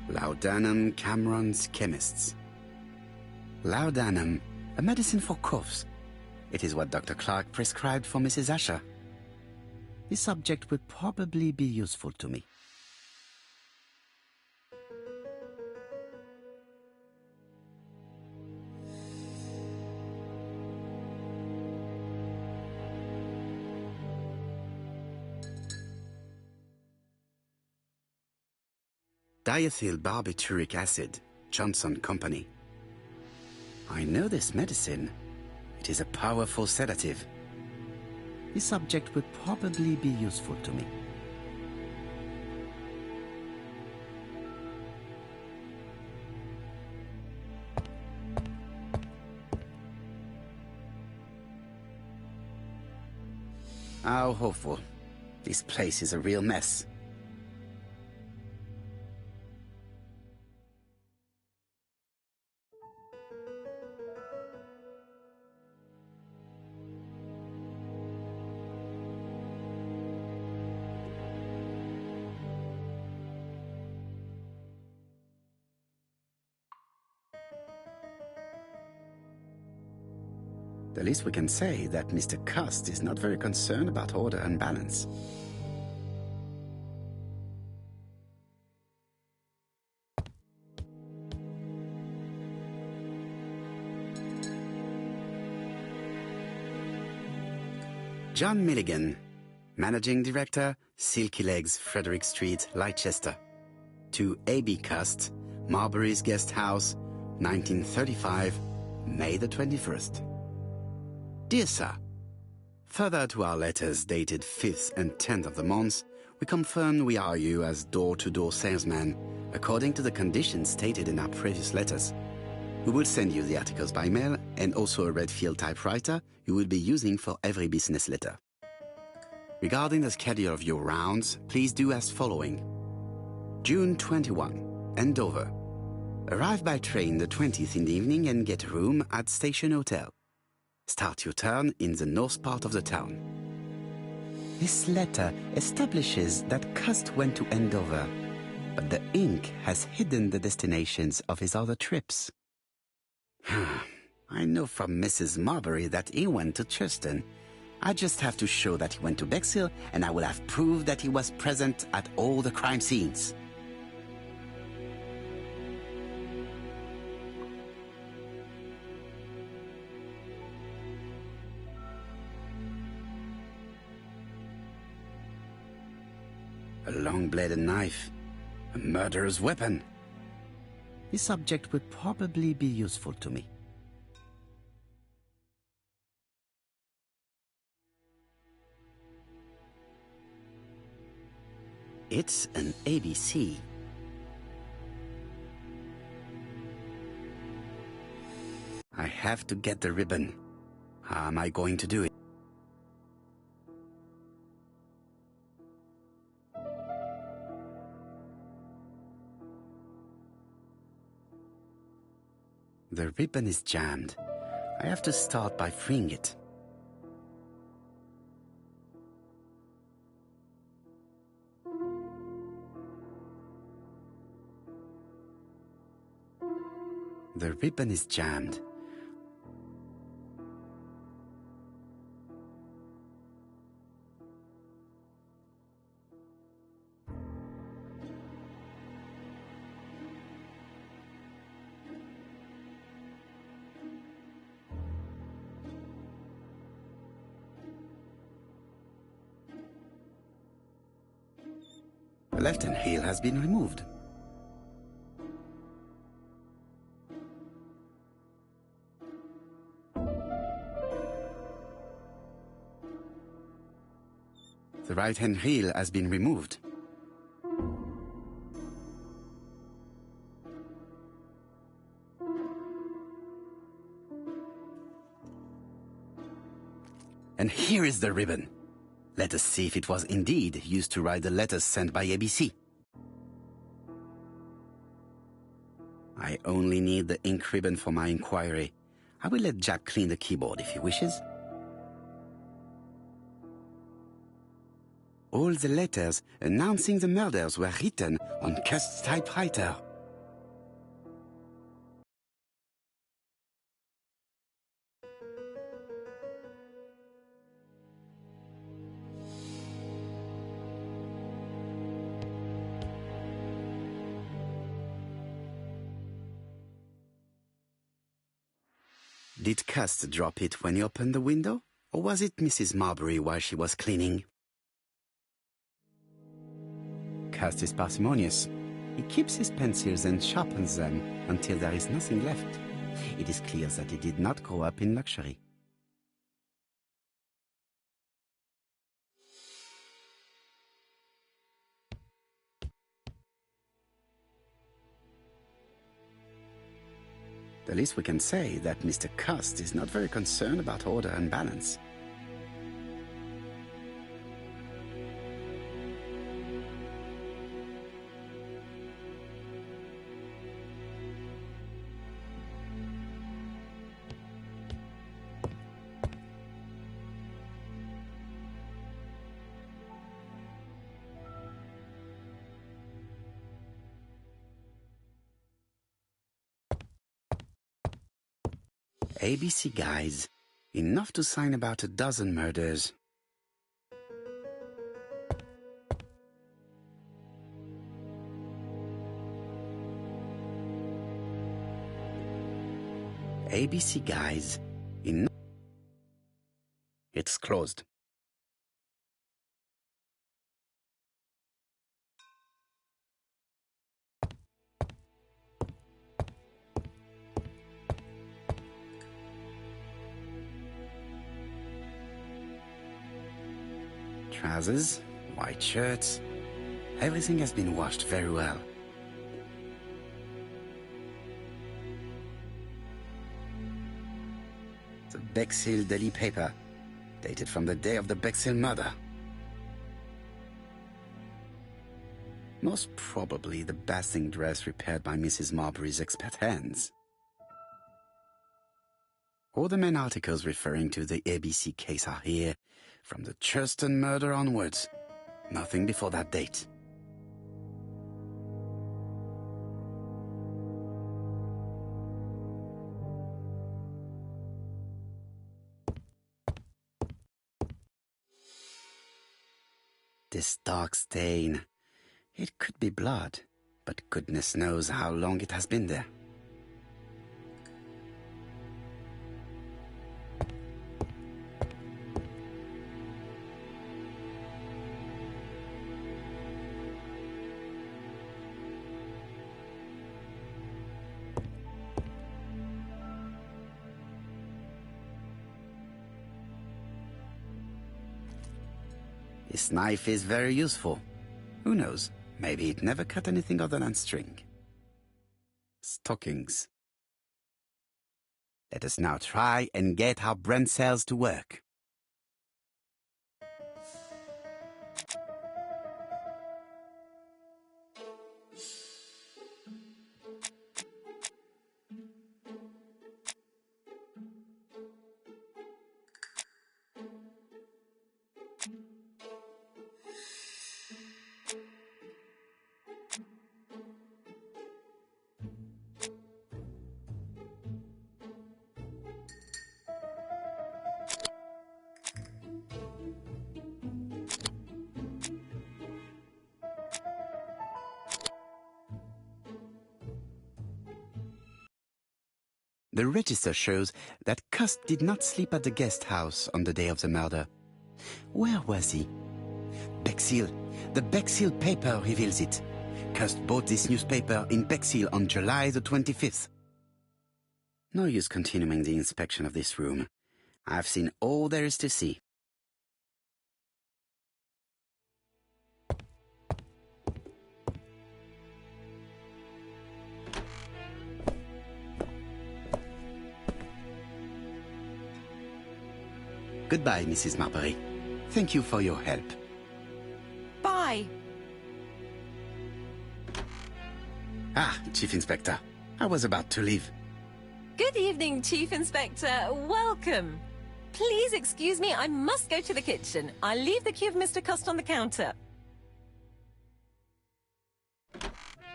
Speaker 1: Laudanum Cameron's Chemists. Laudanum, a medicine for coughs. It is what Dr. Clark prescribed for Mrs. Asher. This subject would probably be useful to me. Diethyl barbituric acid, Johnson Company. I know this medicine. It is a powerful sedative. This subject would probably be useful to me. How hopeful. This place is a real mess. The least we can say that Mr. Cust is not very concerned about order and balance. John Milligan, Managing Director, Silky Legs, Frederick Street, Leicester. To A.B. Cust, Marbury's Guest House, 1935, May the 21st. Dear Sir, further to our letters dated 5th and 10th of the month, we confirm we are you as door-to-door salesman, according to the conditions stated in our previous letters. We will send you the articles by mail and also a Redfield typewriter you will be using for every business letter. Regarding the schedule of your rounds, please do as following. June 21, Andover. Arrive by train the 20th in the evening and get a room at Station Hotel. Start your turn in the north part of the town. This letter establishes that Cust went to Andover, but the ink has hidden the destinations of his other trips. I know from Mrs. Marbury that he went to Churston. I just have to show that he went to Bexhill, and I will have proved that he was present at all the crime scenes. A long-bladed knife. A murderer's weapon. This subject would probably be useful to me. It's an ABC. I have to get the ribbon. How am I going to do it? The ribbon is jammed. I have to start by freeing it. The ribbon is jammed. The left-hand heel has been removed. The right-hand heel has been removed. And here is the ribbon. Let us see if it was indeed used to write the letters sent by ABC. I only need the ink ribbon for my inquiry. I will let Jack clean the keyboard if he wishes. All the letters announcing the murders were written on Cust's typewriter. Did Cust drop it when he opened the window? Or was it Mrs. Marbury while she was cleaning? Cust is parsimonious. He keeps his pencils and sharpens them until there is nothing left. It is clear that he did not grow up in luxury. The least we can say that Mr. Cust is not very concerned about order and balance. ABC guys, enough to sign about a dozen murders. ABC guys, enough. It's closed. Trousers, white shirts. Everything has been washed very well. The Bexhill daily paper, dated from the day of the Bexhill murder. Most probably the bathing dress repaired by Mrs. Marbury's expert hands. All the main articles referring to the ABC case are here, from the Churston murder onwards. Nothing before that date. This dark stain. It could be blood, but goodness knows how long it has been there. This knife is very useful. Who knows? Maybe it never cut anything other than string. Stockings. Let us now try and get our brain cells to work. The register shows that Cust did not sleep at the guest house on the day of the murder. Where was he? Bexhill. The Bexhill paper reveals it. Cust bought this newspaper in Bexhill on July the 25th. No use continuing the inspection of this room. I've seen all there is to see. Goodbye, Mrs. Marbury. Thank you for your help.
Speaker 4: Bye.
Speaker 1: Ah, Chief Inspector. I was about to leave.
Speaker 4: Good evening, Chief Inspector. Welcome. Please excuse me, I must go to the kitchen. I'll leave the key of Mr. Cust on the counter.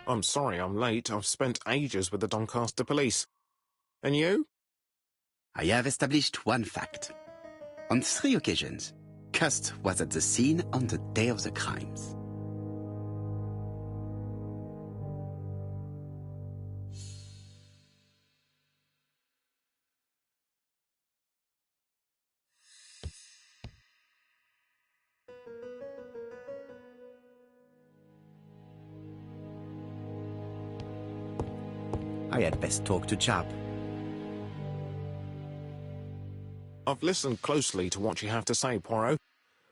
Speaker 5: I'm sorry I'm late. I've spent ages with the Doncaster police. And you?
Speaker 1: I have established one fact. On 3 occasions, Cust was at the scene on the day of the crimes. I had best talk to Chap.
Speaker 5: I've listened closely to what you have to say, Poirot.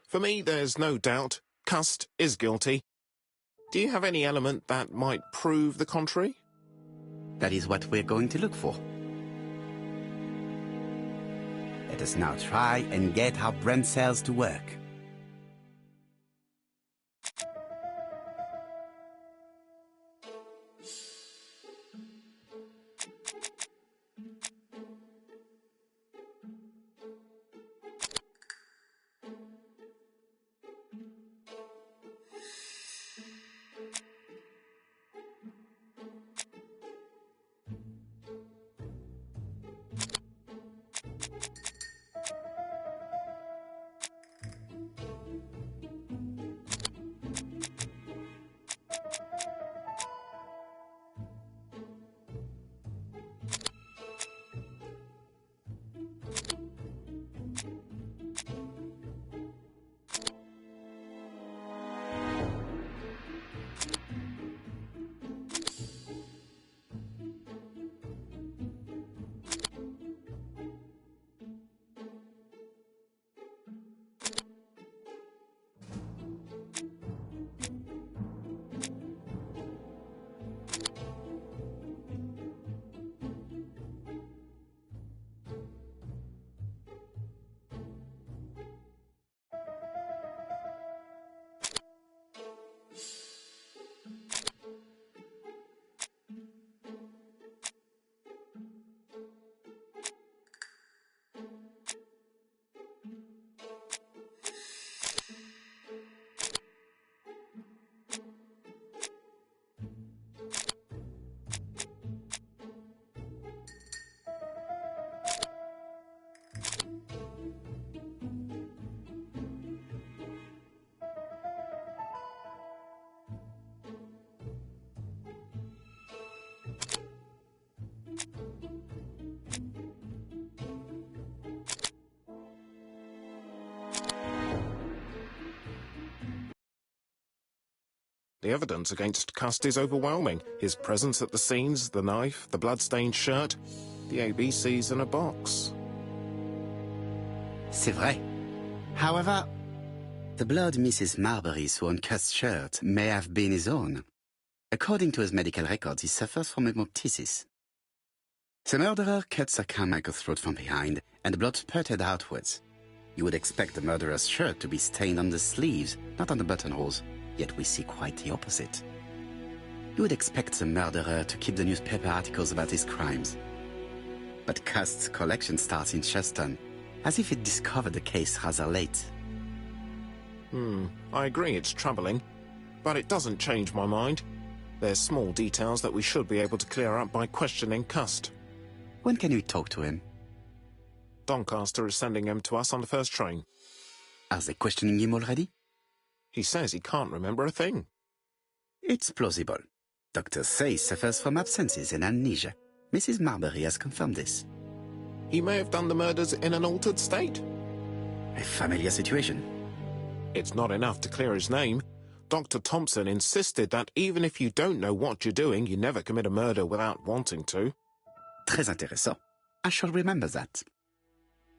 Speaker 5: For me, there's no doubt Cust is guilty. Do you have any element that might prove the contrary?
Speaker 1: That is what we're going to look for. Let us now try and get our brain cells to work.
Speaker 5: The evidence against Cust is overwhelming. His presence at the scenes, the knife, the blood-stained shirt, the ABCs in a box.
Speaker 1: C'est vrai. However, the blood Mrs. Marbury saw on Cust's shirt may have been his own. According to his medical records, he suffers from hemoptysis. The murderer cut Sir Carmichael's throat from behind, and the blood spurted outwards. You would expect the murderer's shirt to be stained on the sleeves, not on the buttonholes, yet we see quite the opposite. You would expect the murderer to keep the newspaper articles about his crimes. But Cust's collection starts in Cheston, as if it discovered the case rather late.
Speaker 5: I agree it's troubling, but it doesn't change my mind. There's small details that we should be able to clear up by questioning Cust.
Speaker 1: When can we talk to him?
Speaker 5: Doncaster is sending him to us on the first train.
Speaker 1: Are they questioning him already?
Speaker 5: He says he can't remember a thing.
Speaker 1: It's plausible. Doctors say he suffers from absences and amnesia. Mrs. Marbury has confirmed this.
Speaker 5: He may have done the murders in an altered state.
Speaker 1: A familiar situation.
Speaker 5: It's not enough to clear his name. Dr. Thompson insisted that even if you don't know what you're doing, you never commit a murder without wanting to.
Speaker 1: Très intéressant. I shall remember that.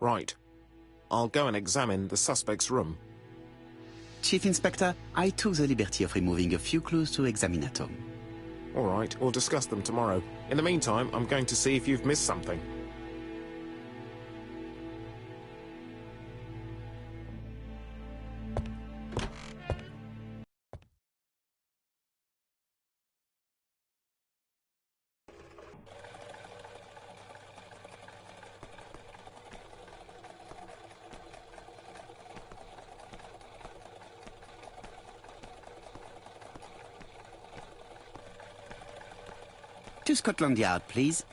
Speaker 5: Right. I'll go and examine the suspect's room.
Speaker 1: Chief Inspector, I took the liberty of removing a few clues to examinatum.
Speaker 5: All right, we'll discuss them tomorrow. In the meantime, I'm going to see if you've missed something.
Speaker 1: To Scotland Yard, please.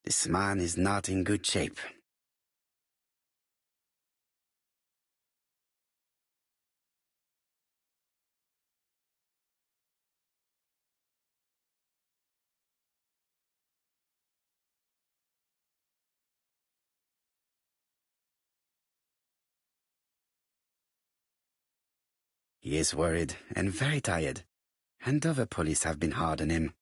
Speaker 1: This man is not in good shape. He is worried and very tired, and other police have been hard on him.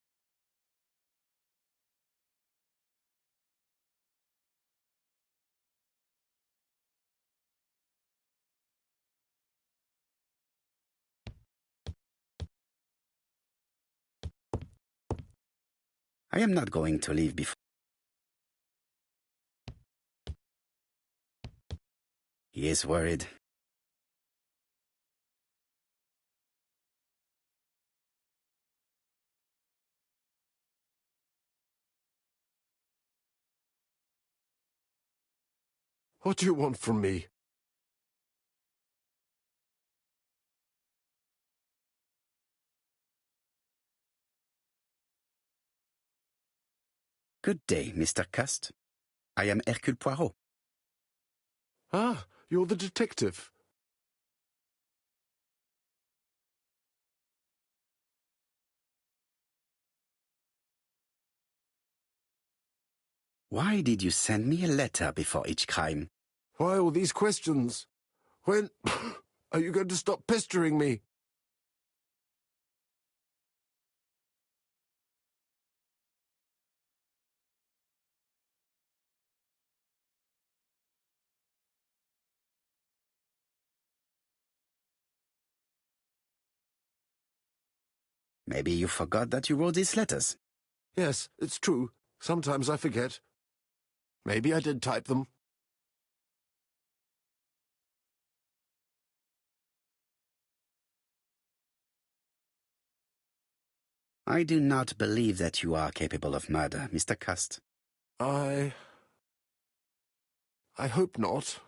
Speaker 1: I am not going to leave before. He is worried.
Speaker 6: What do you want from me?
Speaker 1: Good day, Mr. Cust. I am Hercule Poirot.
Speaker 6: Ah, you're the detective.
Speaker 1: Why did you send me a letter before each crime?
Speaker 6: Why all these questions? When are you going to stop pestering me?
Speaker 1: Maybe you forgot that you wrote these letters.
Speaker 6: Yes, it's true. Sometimes I forget. Maybe I did type them.
Speaker 1: I do not believe that you are capable of murder, Mr. Cust.
Speaker 6: I hope not.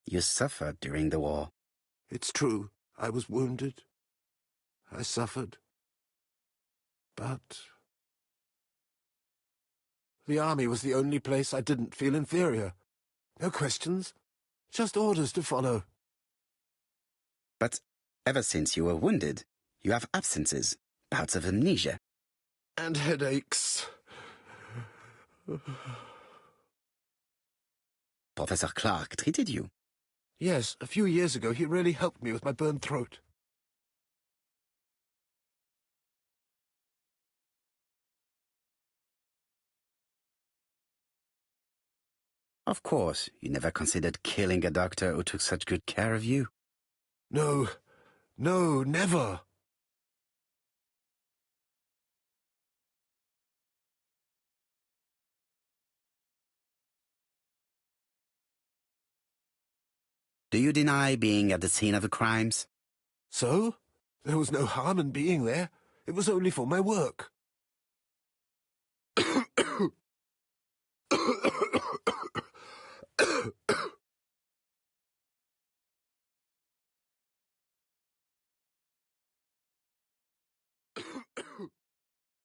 Speaker 1: You suffered during the war.
Speaker 6: It's true. I was wounded. I suffered. But the army was the only place I didn't feel inferior. No questions. Just orders to follow.
Speaker 1: But ever since you were wounded, you have absences, bouts of amnesia.
Speaker 6: And headaches.
Speaker 1: Professor Clark treated you.
Speaker 6: Yes, a few years ago he really helped me with my burned throat.
Speaker 1: Of course, you never considered killing a doctor who took such good care of you.
Speaker 6: No, never.
Speaker 1: Do you deny being at the scene of the crimes?
Speaker 6: So? There was no harm in being there. It was only for my work.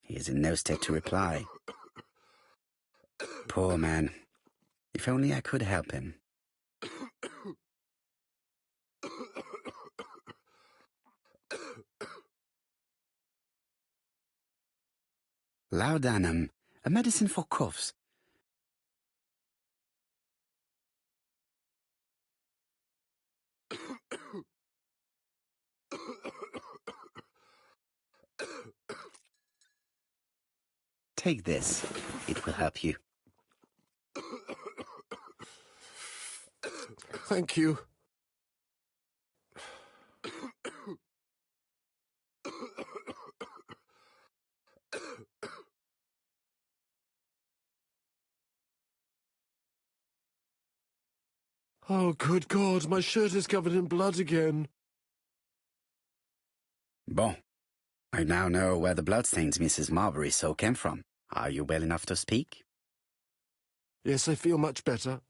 Speaker 1: He is in no state to reply. Poor man. If only I could help him. Laudanum, a medicine for coughs. Take this. It will help you.
Speaker 6: Thank you. Oh, good God, my shirt is covered in blood again.
Speaker 1: Bon. I now know where the bloodstains Mrs. Marbury saw came from. Are you well enough to speak?
Speaker 6: Yes, I feel much better.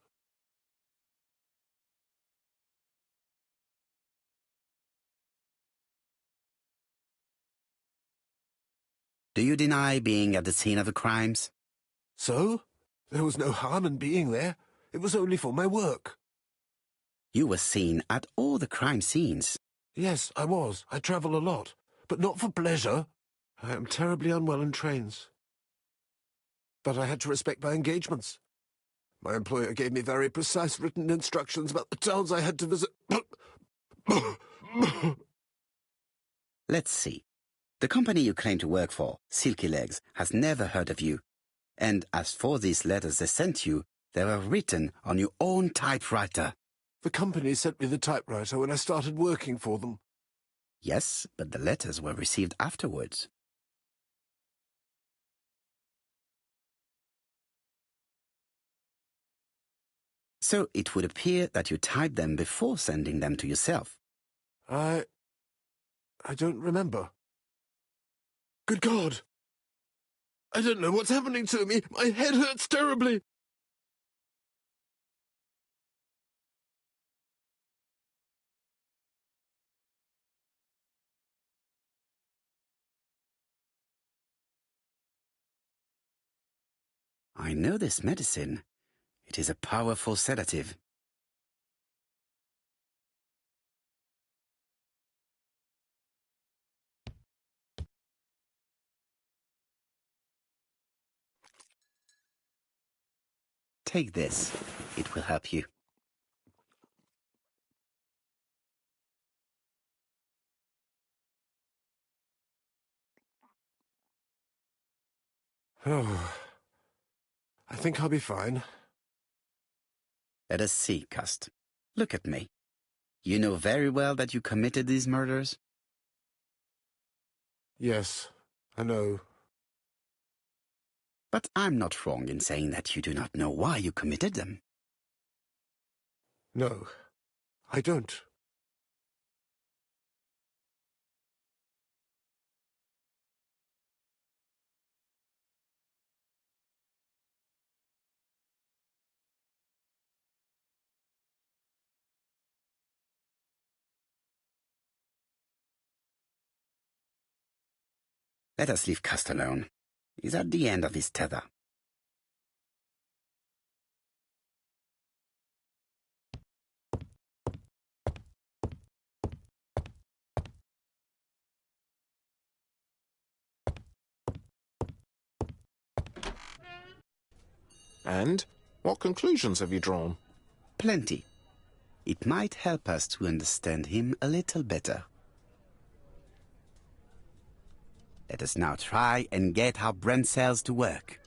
Speaker 1: Do you deny being at the scene of the crimes?
Speaker 6: So? There was no harm in being there. It was only for my work.
Speaker 1: You were seen at all the crime scenes.
Speaker 6: Yes, I was. I travel a lot. But not for pleasure. I am terribly unwell in trains. But I had to respect my engagements. My employer gave me very precise written instructions about the towns I had to visit.
Speaker 1: Let's see. The company you claim to work for, Silky Legs, has never heard of you. And as for these letters they sent you, they were written on your own typewriter.
Speaker 6: The company sent me the typewriter when I started working for them.
Speaker 1: Yes, but the letters were received afterwards. So it would appear that you typed them before sending them to yourself.
Speaker 6: I don't remember. Good God! I don't know what's happening to me. My head hurts terribly.
Speaker 1: I know this medicine. It is a powerful sedative. Take this. It will help you.
Speaker 6: Oh, I think I'll be fine.
Speaker 1: Let us see, Cust. Look at me. You know very well that you committed these murders?
Speaker 6: Yes, I know.
Speaker 1: But I'm not wrong in saying that you do not know why you committed them.
Speaker 6: No, I don't.
Speaker 1: Let us leave Cust alone. He's at the end of his tether.
Speaker 5: And what conclusions have you drawn?
Speaker 1: Plenty. It might help us to understand him a little better. Let us now try and get our brain cells to work.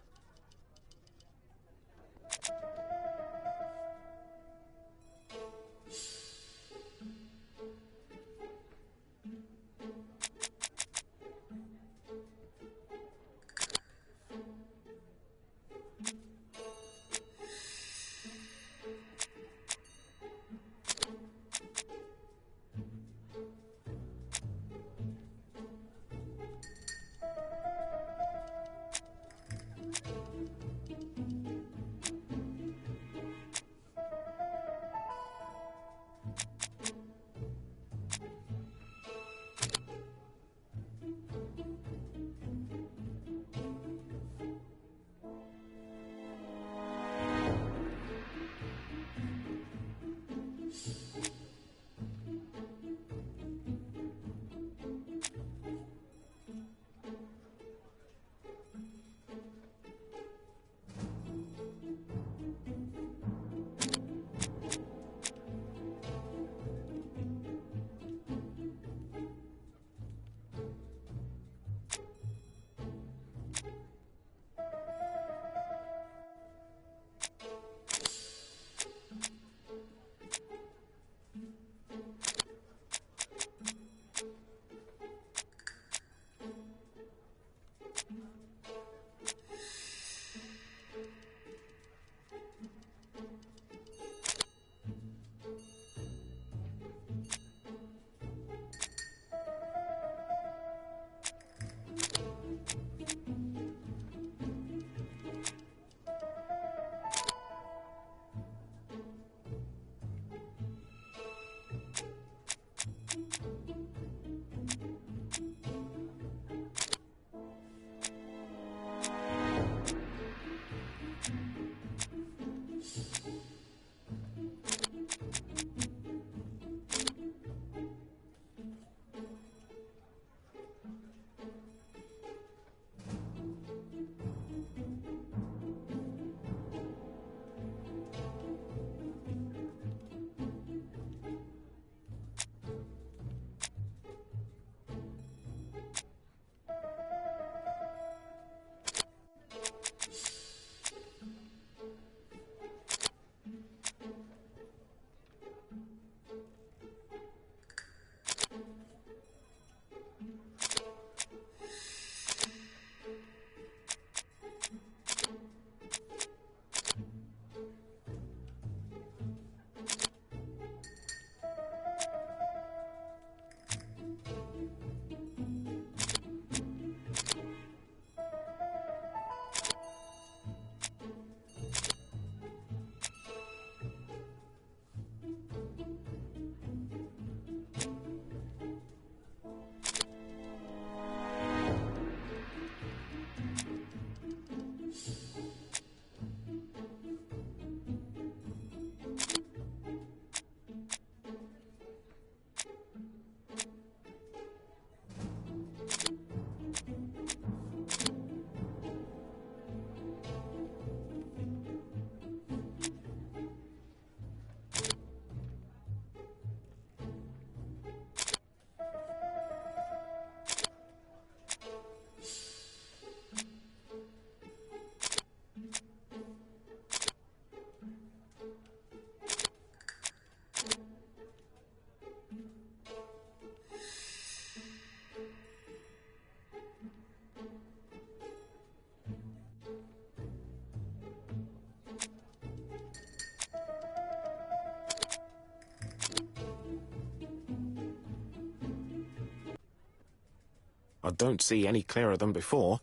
Speaker 5: I don't see any clearer than before.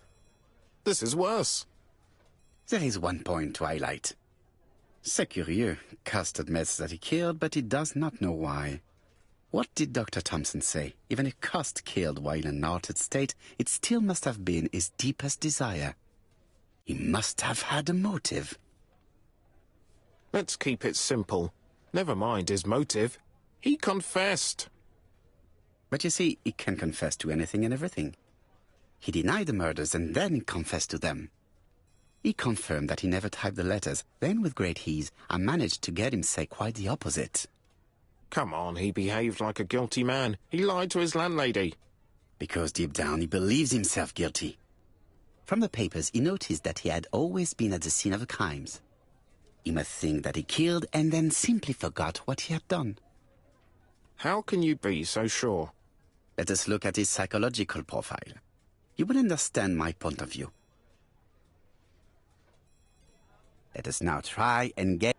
Speaker 5: This is worse.
Speaker 1: There is one point to highlight. C'est curieux. Cust admits that he killed, but he does not know why. What did Dr. Thompson say? Even if Cost killed while in an altered state, it still must have been his deepest desire. He must have had a motive.
Speaker 5: Let's keep it simple. Never mind his motive. He confessed.
Speaker 1: But you see, he can confess to anything and everything. He denied the murders and then confessed to them. He confirmed that he never typed the letters. Then, with great ease, I managed to get him say quite the opposite.
Speaker 5: Come on, he behaved like a guilty man. He lied to his landlady.
Speaker 1: Because deep down he believes himself guilty. From the papers, he noticed that he had always been at the scene of the crimes. He must think that he killed and then simply forgot what he had done.
Speaker 5: How can you be so sure?
Speaker 1: Let us look at his psychological profile. You will understand my point of view. Let us now try and get...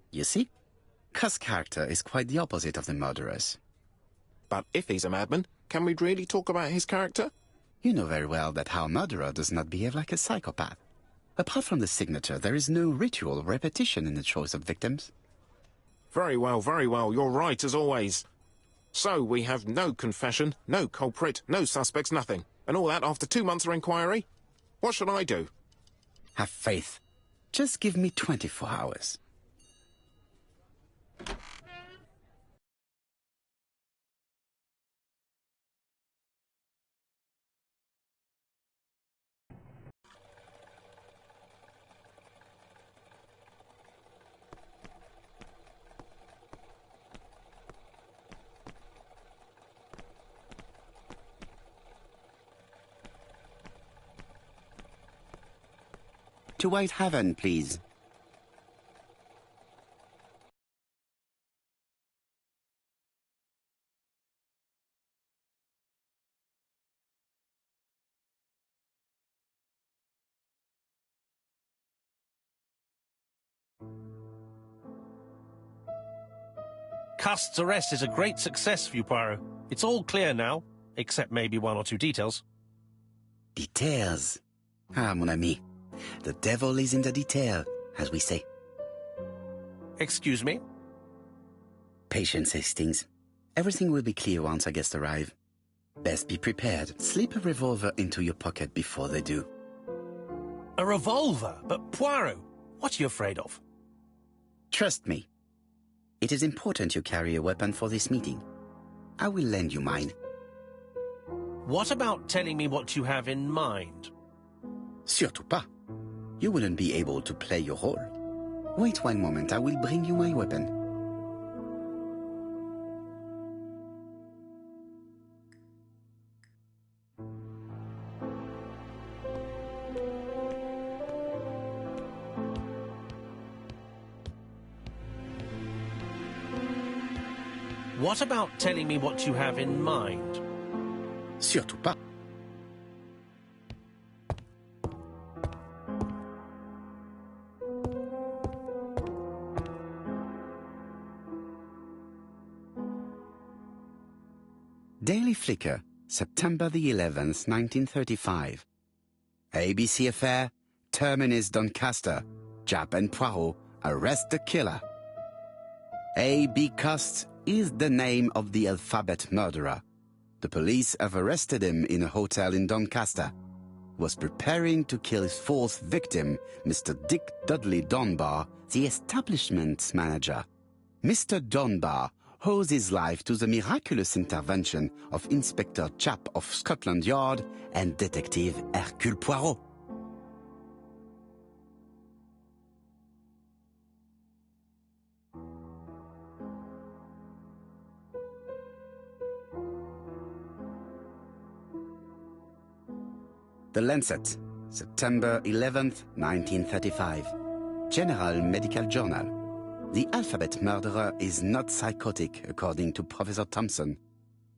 Speaker 1: You see? Cuss' character is quite the opposite of the murderer's.
Speaker 5: But if he's a madman, can we really talk about his character?
Speaker 1: You know very well that our murderer does not behave like a psychopath. Apart from the signature, there is no ritual or repetition in the choice of victims.
Speaker 5: Very well, you're right as always. So we have no confession, no culprit, no suspects, nothing. And all that after 2 months of inquiry? What should I do?
Speaker 1: Have faith. Just give me 24 hours. To White Haven, please.
Speaker 2: Cust's arrest is a great success for you, Poirot. It's all clear now, except maybe 1 or 2 details.
Speaker 1: Details. Ah, mon ami. The devil is in the detail, as we say.
Speaker 2: Excuse me?
Speaker 1: Patience, Hastings. Everything will be clear once our guests arrive. Best be prepared. Slip a revolver into your pocket before they do.
Speaker 2: A revolver? But Poirot, what are you afraid of?
Speaker 1: Trust me. It is important you carry a weapon for this meeting. I will lend you mine.
Speaker 2: What about telling me what you have in mind?
Speaker 1: Surtout pas. You wouldn't be able to play your role. Wait one moment, I will bring you my weapon.
Speaker 2: What about telling me what you have in mind?
Speaker 1: Surtout pas. Daily Flicker, September the 11th, 1935. ABC Affair, Terminus Doncaster, Japp and Poirot arrest the killer. A.B. Cost is the name of the alphabet murderer. The police have arrested him in a hotel in Doncaster. He was preparing to kill his fourth victim, Mr. Dick Dudley Dunbar, the establishment's manager. Mr. Dunbar owes his life to the miraculous intervention of Inspector Japp of Scotland Yard and Detective Hercule Poirot. The Lancet, September 11th, 1935. General Medical Journal. The alphabet murderer is not psychotic, according to Professor Thompson.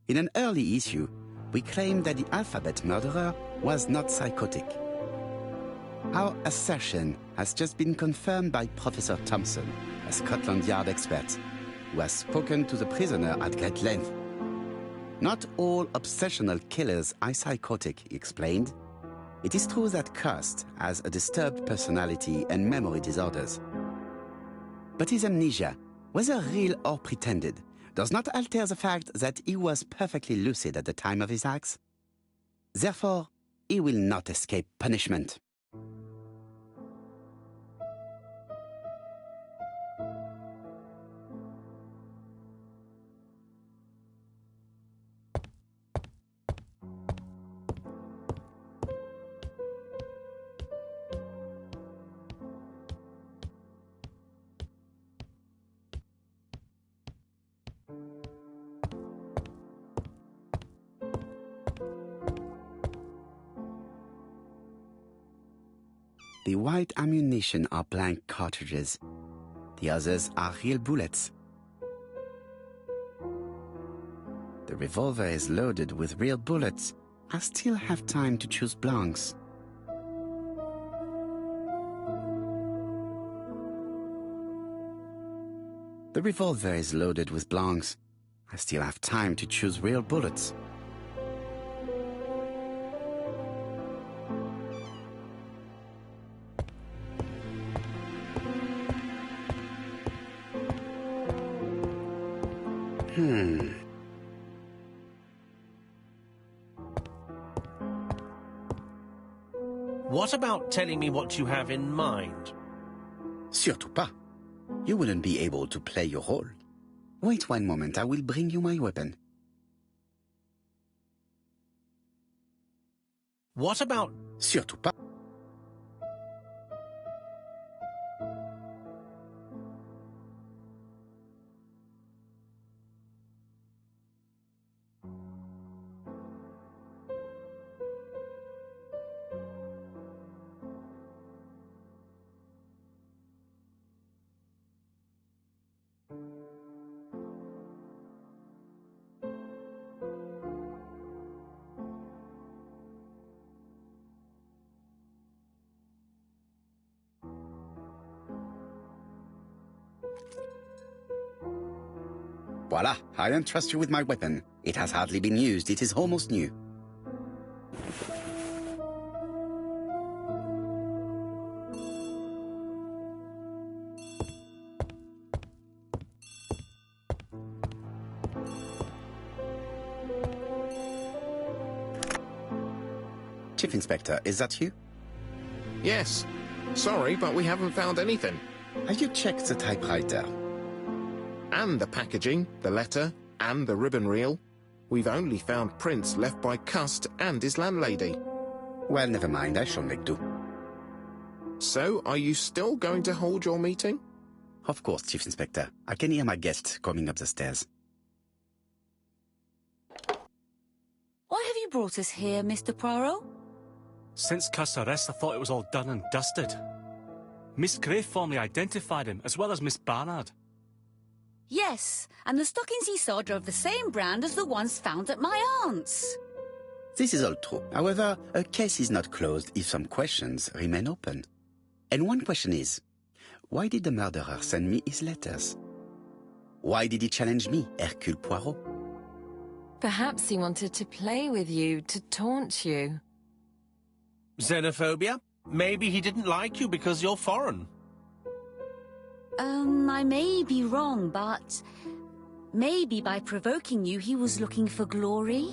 Speaker 1: In an early issue, we claimed that the alphabet murderer was not psychotic. Our assertion has just been confirmed by Professor Thompson, a Scotland Yard expert, who has spoken to the prisoner at great length. Not all obsessional killers are psychotic, he explained. It is true that Cost has a disturbed personality and memory disorders. But his amnesia, whether real or pretended, does not alter the fact that he was perfectly lucid at the time of his acts. Therefore, he will not escape punishment. The white ammunition are blank cartridges. The others are real bullets. The revolver is loaded with real bullets. I still have time to choose blanks. The revolver is loaded with blanks. I still have time to choose real bullets.
Speaker 2: What about telling me what you have in mind?
Speaker 1: Surtout pas. You wouldn't be able to play your role. Wait one moment, I will bring you my weapon.
Speaker 2: What about...
Speaker 1: Surtout pas. Voila, I entrust you with my weapon. It has hardly been used, it is almost new. Chief Inspector, is that you?
Speaker 5: Yes. Sorry, but we haven't found anything.
Speaker 1: Have you checked the typewriter?
Speaker 5: and the packaging, the letter, and the ribbon reel. We've only found prints left by Cust and his landlady.
Speaker 1: Well, never mind, I shall make do.
Speaker 5: So, are you still going to hold your meeting?
Speaker 1: Of course, Chief Inspector. I can hear my guest coming up the stairs.
Speaker 7: Why have you brought us here, Mr. Poirot?
Speaker 3: Since Cust's arrest, I thought it was all done and dusted. Miss Gray formally identified him, as well as Miss Barnard.
Speaker 7: Yes, and the stockings he saw drove the same brand as the ones found at my aunt's.
Speaker 1: This is all true. However, a case is not closed if some questions remain open. And one question is, why did the murderer send me his letters? Why did he challenge me, Hercule Poirot?
Speaker 4: Perhaps he wanted to play with you, to taunt you.
Speaker 2: Xenophobia? Maybe he didn't like you because you're foreign.
Speaker 7: I may be wrong, but maybe by provoking you he was looking for glory?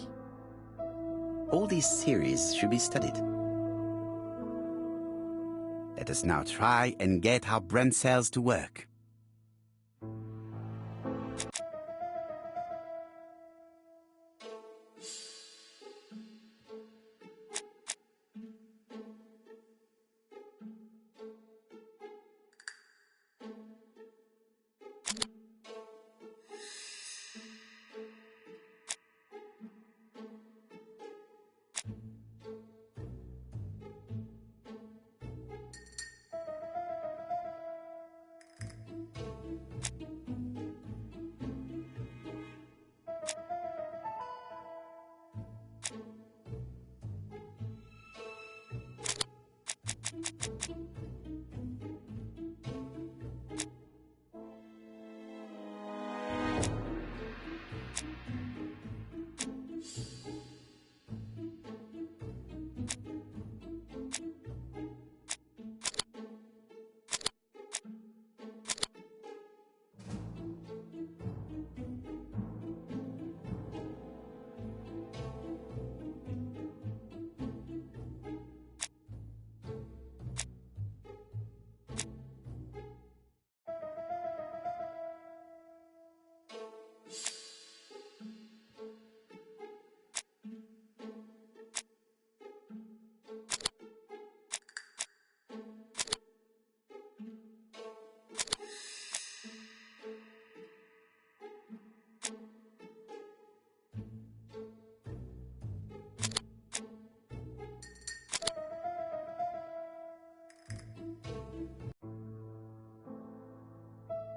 Speaker 1: All these theories should be studied. Let us now try and get our brain cells to work.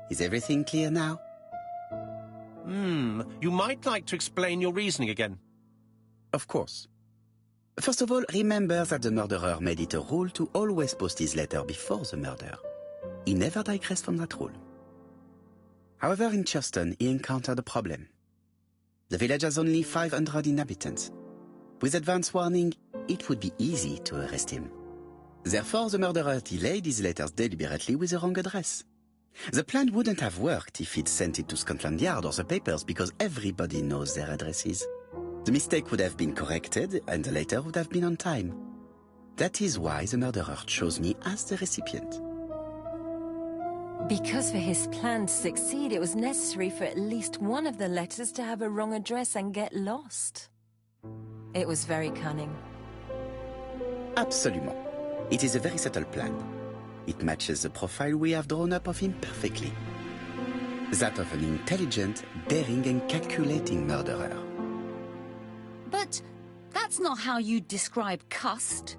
Speaker 1: Is everything clear now?
Speaker 2: You might like to explain your reasoning again.
Speaker 1: Of course. First of all, remember that the murderer made it a rule to always post his letter before the murder. He never digressed from that rule. However, in Churston, he encountered a problem. The village has only 500 inhabitants. With advance warning, it would be easy to arrest him. Therefore, the murderer delayed his letters deliberately with the wrong address. The plan wouldn't have worked if he'd sent it to Scotland Yard or the papers because everybody knows their addresses. The mistake would have been corrected and the letter would have been on time. That is why the murderer chose me as the recipient.
Speaker 4: Because for his plan to succeed, it was necessary for at least one of the letters to have a wrong address and get lost. It was very cunning.
Speaker 1: Absolument. It is a very subtle plan. It matches the profile we have drawn up of him perfectly. That of an intelligent, daring and calculating murderer.
Speaker 7: But that's not how you describe Cust.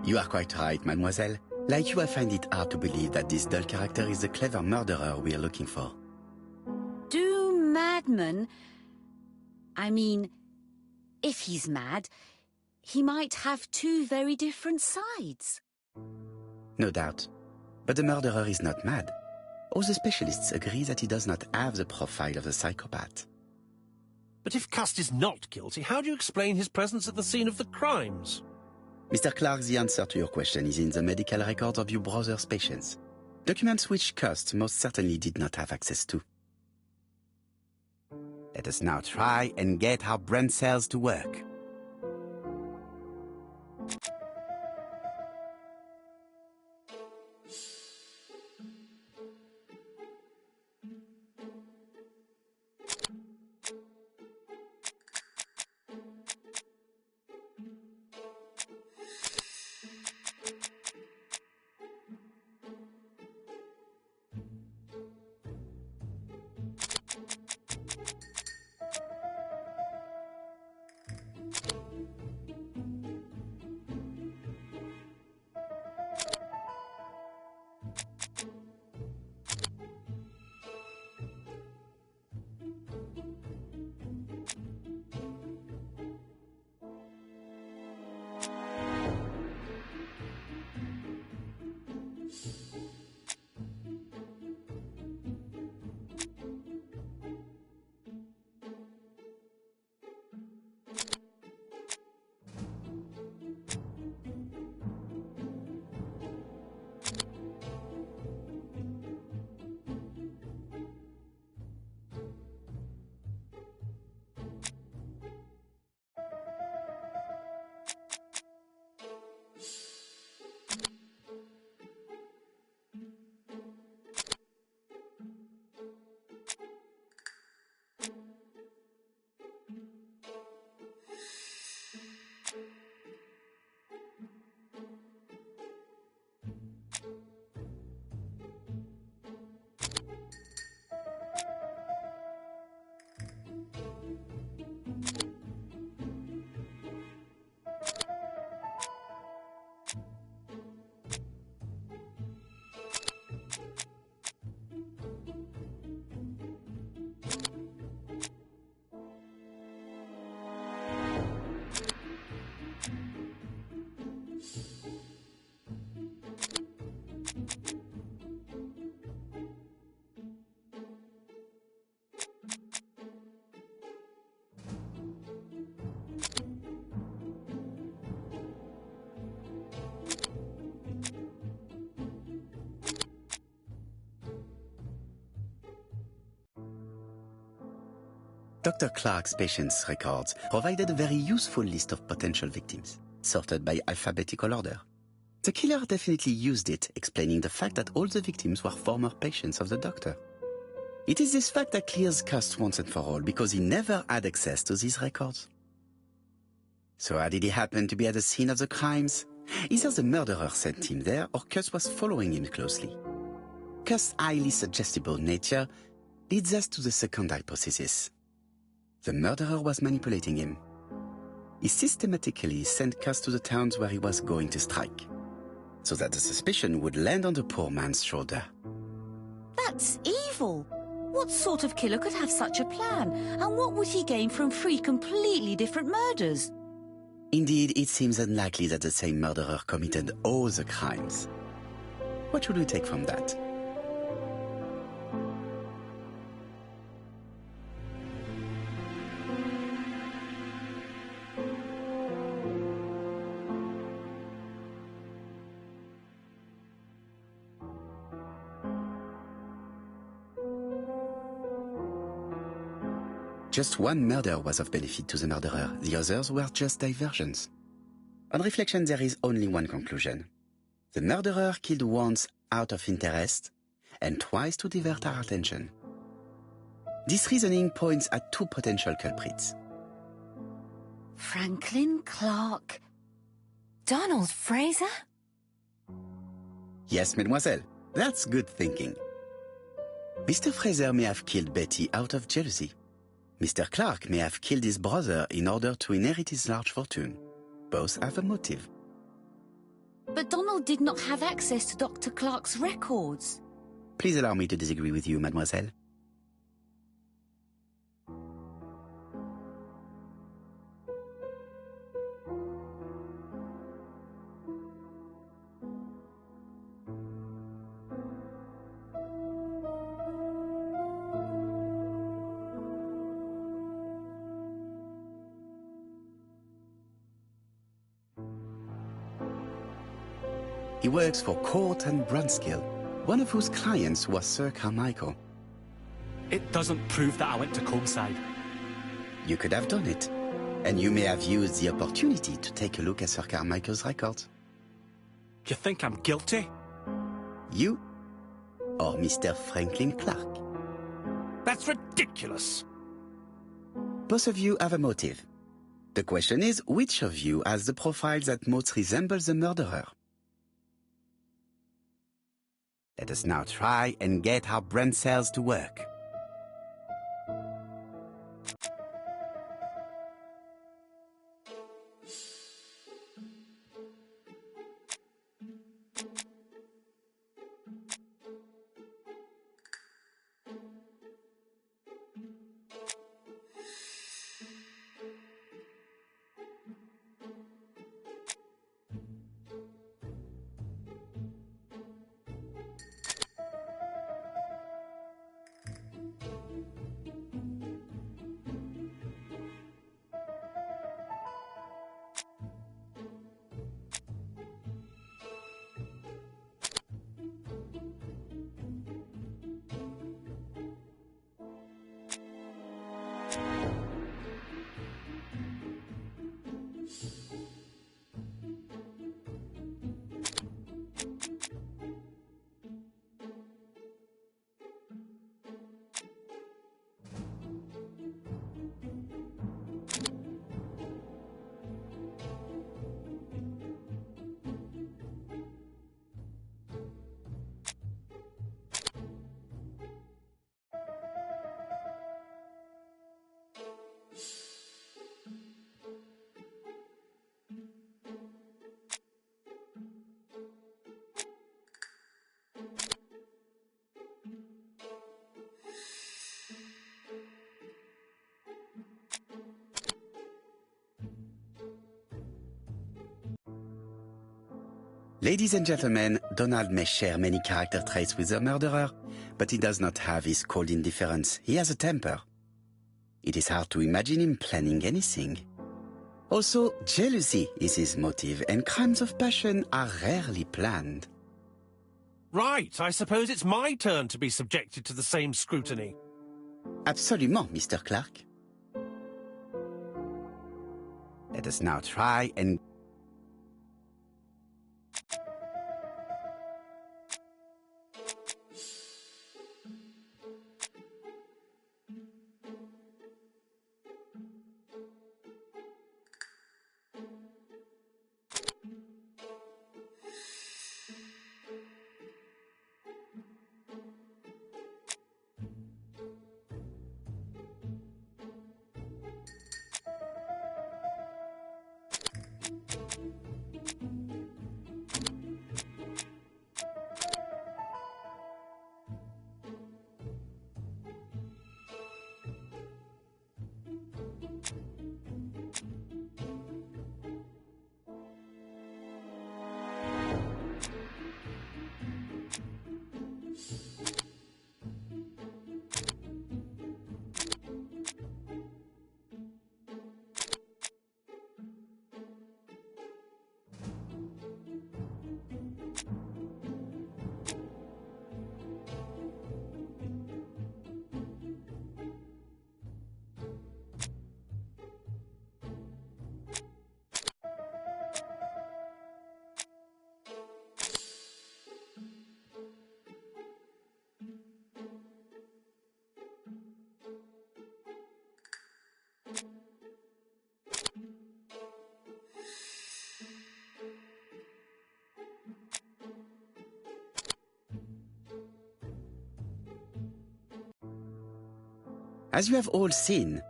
Speaker 1: You are quite right, mademoiselle. Like you, I find it hard to believe that this dull character is the clever murderer we are looking for.
Speaker 7: Do madmen... I mean, if he's mad, he might have two very different sides.
Speaker 1: No doubt. But the murderer is not mad. All the specialists agree that he does not have the profile of a psychopath.
Speaker 2: But if Cust is not guilty, how do you explain his presence at the scene of the crimes?
Speaker 1: Mr. Clark, the answer to your question is in the medical records of your brother's patients. Documents which Cust most certainly did not have access to. Let us now try and get our brain cells to work. Dr. Clark's patient's records provided a very useful list of potential victims, sorted by alphabetical order. The killer definitely used it, explaining the fact that all the victims were former patients of the doctor. It is this fact that clears Cust once and for all, because he never had access to these records. So how did he happen to be at the scene of the crimes? Either the murderer sent him there, or Cust was following him closely. Cust's highly suggestible nature leads us to the second hypothesis. The murderer was manipulating him. He systematically sent Cust to the towns where he was going to strike, so that the suspicion would land on the poor man's shoulder.
Speaker 7: That's evil. What sort of killer could have such a plan? And what would he gain from 3 completely different murders?
Speaker 1: Indeed, it seems unlikely that the same murderer committed all the crimes. What should we take from that? Just one murder was of benefit to the murderer. The others were just diversions. On reflection, there is only one conclusion. The murderer killed once out of interest and twice to divert our attention. This reasoning points at 2 potential culprits.
Speaker 7: Franklin Clark.
Speaker 4: Donald Fraser?
Speaker 1: Yes, mademoiselle. That's good thinking. Mr. Fraser may have killed Betty out of jealousy. Mr. Clark may have killed his brother in order to inherit his large fortune. Both have a motive.
Speaker 7: But Donald did not have access to Dr. Clark's records.
Speaker 1: Please allow me to disagree with you, mademoiselle. He works for Court and Brunskill, one of whose clients was Sir Carmichael.
Speaker 3: It doesn't prove that I went to Comeside.
Speaker 1: You could have done it, and you may have used the opportunity to take a look at Sir Carmichael's records.
Speaker 3: You think I'm guilty?
Speaker 1: You or Mr. Franklin Clark?
Speaker 2: That's ridiculous.
Speaker 1: Both of you have a motive. The question is, which of you has the profile that most resembles the murderer? Let us now try and get our brain cells to work. Ladies and gentlemen, Donald may share many character traits with the murderer, but he does not have his cold indifference. He has a temper. It is hard to imagine him planning anything. Also, jealousy is his motive, and crimes of passion are rarely planned.
Speaker 2: Right, I suppose it's my turn to be subjected to the same scrutiny.
Speaker 1: Absolument, Mr. Clark. Let us now try and... As you have all seen,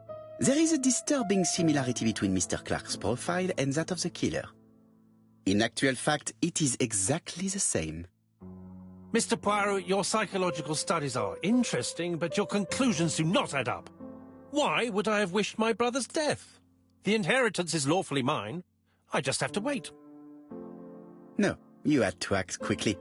Speaker 1: there is a disturbing similarity between Mr. Clark's profile and that of the killer. In actual fact, it is exactly the same.
Speaker 2: Mr. Poirot, your psychological studies are interesting, but your conclusions do not add up. Why would I have wished my brother's death? The inheritance is lawfully mine. I just have to wait.
Speaker 1: No, you had to act quickly.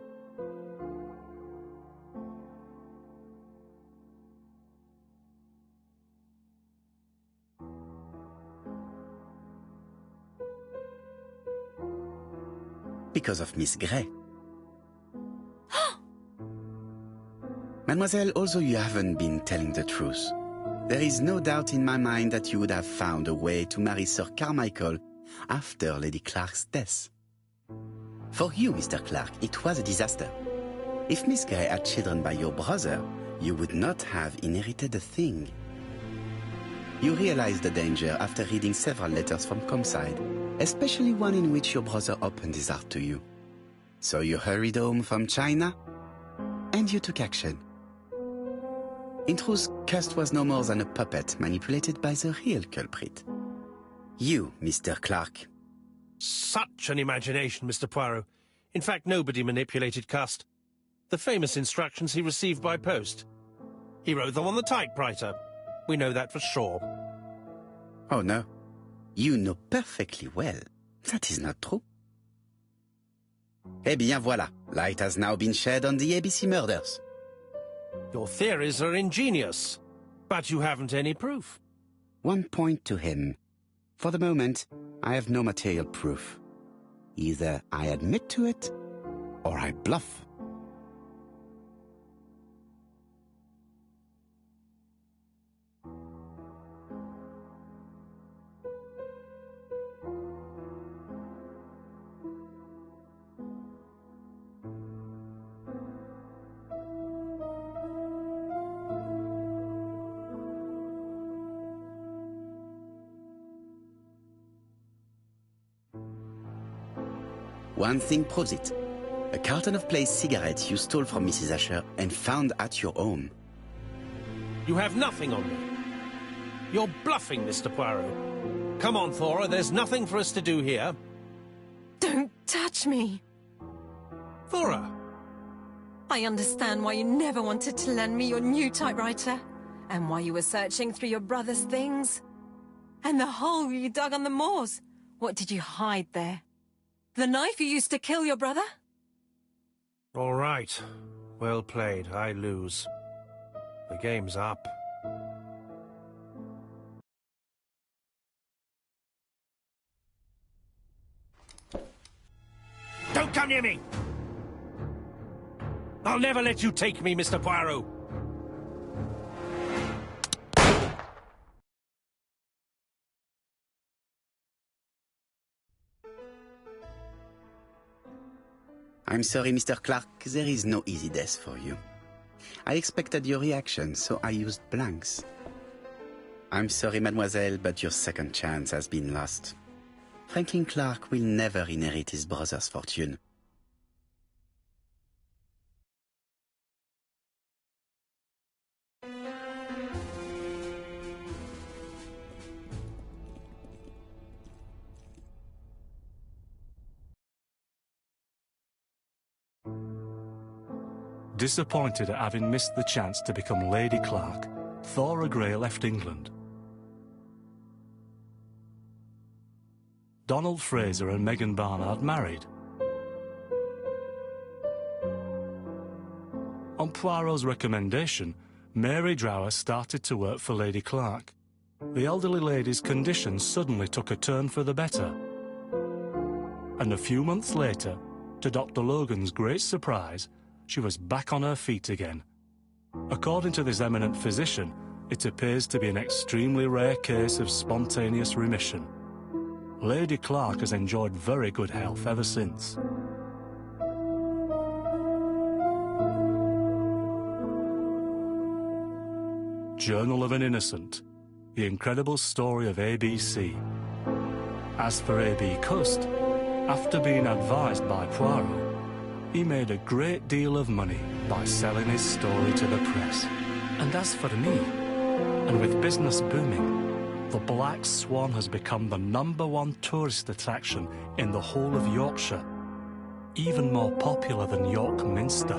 Speaker 1: Because of Miss Grey. Mademoiselle, although you haven't been telling the truth, there is no doubt in my mind that you would have found a way to marry Sir Carmichael after Lady Clark's death. For you, Mr. Clark, it was a disaster. If Miss Grey had children by your brother, you would not have inherited a thing. You realized the danger after reading several letters from Comside, especially one in which your brother opened his heart to you. So you hurried home from China, and you took action. In truth, Cust was no more than a puppet manipulated by the real culprit. You, Mr. Clark.
Speaker 2: Such an imagination, Mr. Poirot. In fact, nobody manipulated Cust. The famous instructions he received by post. He wrote them on the typewriter. We know that for sure.
Speaker 1: Oh, no. You know perfectly well. That is not true. Eh bien, voilà. Light has now been shed on the ABC murders.
Speaker 2: Your theories are ingenious, but you haven't any proof.
Speaker 1: One point to him. For the moment, I have no material proof. Either I admit to it, or I bluff. One thing proves it. A carton of placed cigarettes you stole from Mrs. Asher and found at your home.
Speaker 2: You have nothing on me. You're bluffing, Mr. Poirot. Come on, Thora, there's nothing for us to do here.
Speaker 4: Don't touch me.
Speaker 2: Thora!
Speaker 4: I understand why you never wanted to lend me your new typewriter, and why you were searching through your brother's things. And the hole you dug on the moors. What did you hide there? The knife you used to kill your brother?
Speaker 2: All right. Well played. I lose. The game's up. Don't come near me! I'll never let you take me, Mr. Poirot.
Speaker 1: I'm sorry, Mr. Clark, there is no easy death for you. I expected your reaction, so I used blanks. I'm sorry, mademoiselle, but your second chance has been lost. Franklin Clark will never inherit his brother's fortune.
Speaker 3: Disappointed at having missed the chance to become Lady Clark, Thora Grey left England. Donald Fraser and Megan Barnard married. On Poirot's recommendation, Mary Drower started to work for Lady Clark. The elderly lady's condition suddenly took a turn for the better. And a few months later, to Dr. Logan's great surprise, she was back on her feet again. According to this eminent physician, it appears to be an extremely rare case of spontaneous remission. Lady Clark has enjoyed very good health ever since. Journal of an Innocent, the incredible story of ABC. As for A.B. Cust, after being advised by Poirot, he made a great deal of money by selling his story to the press. And as for me, and with business booming, the Black Swan has become the #1 tourist attraction in the whole of Yorkshire, even more popular than York Minster.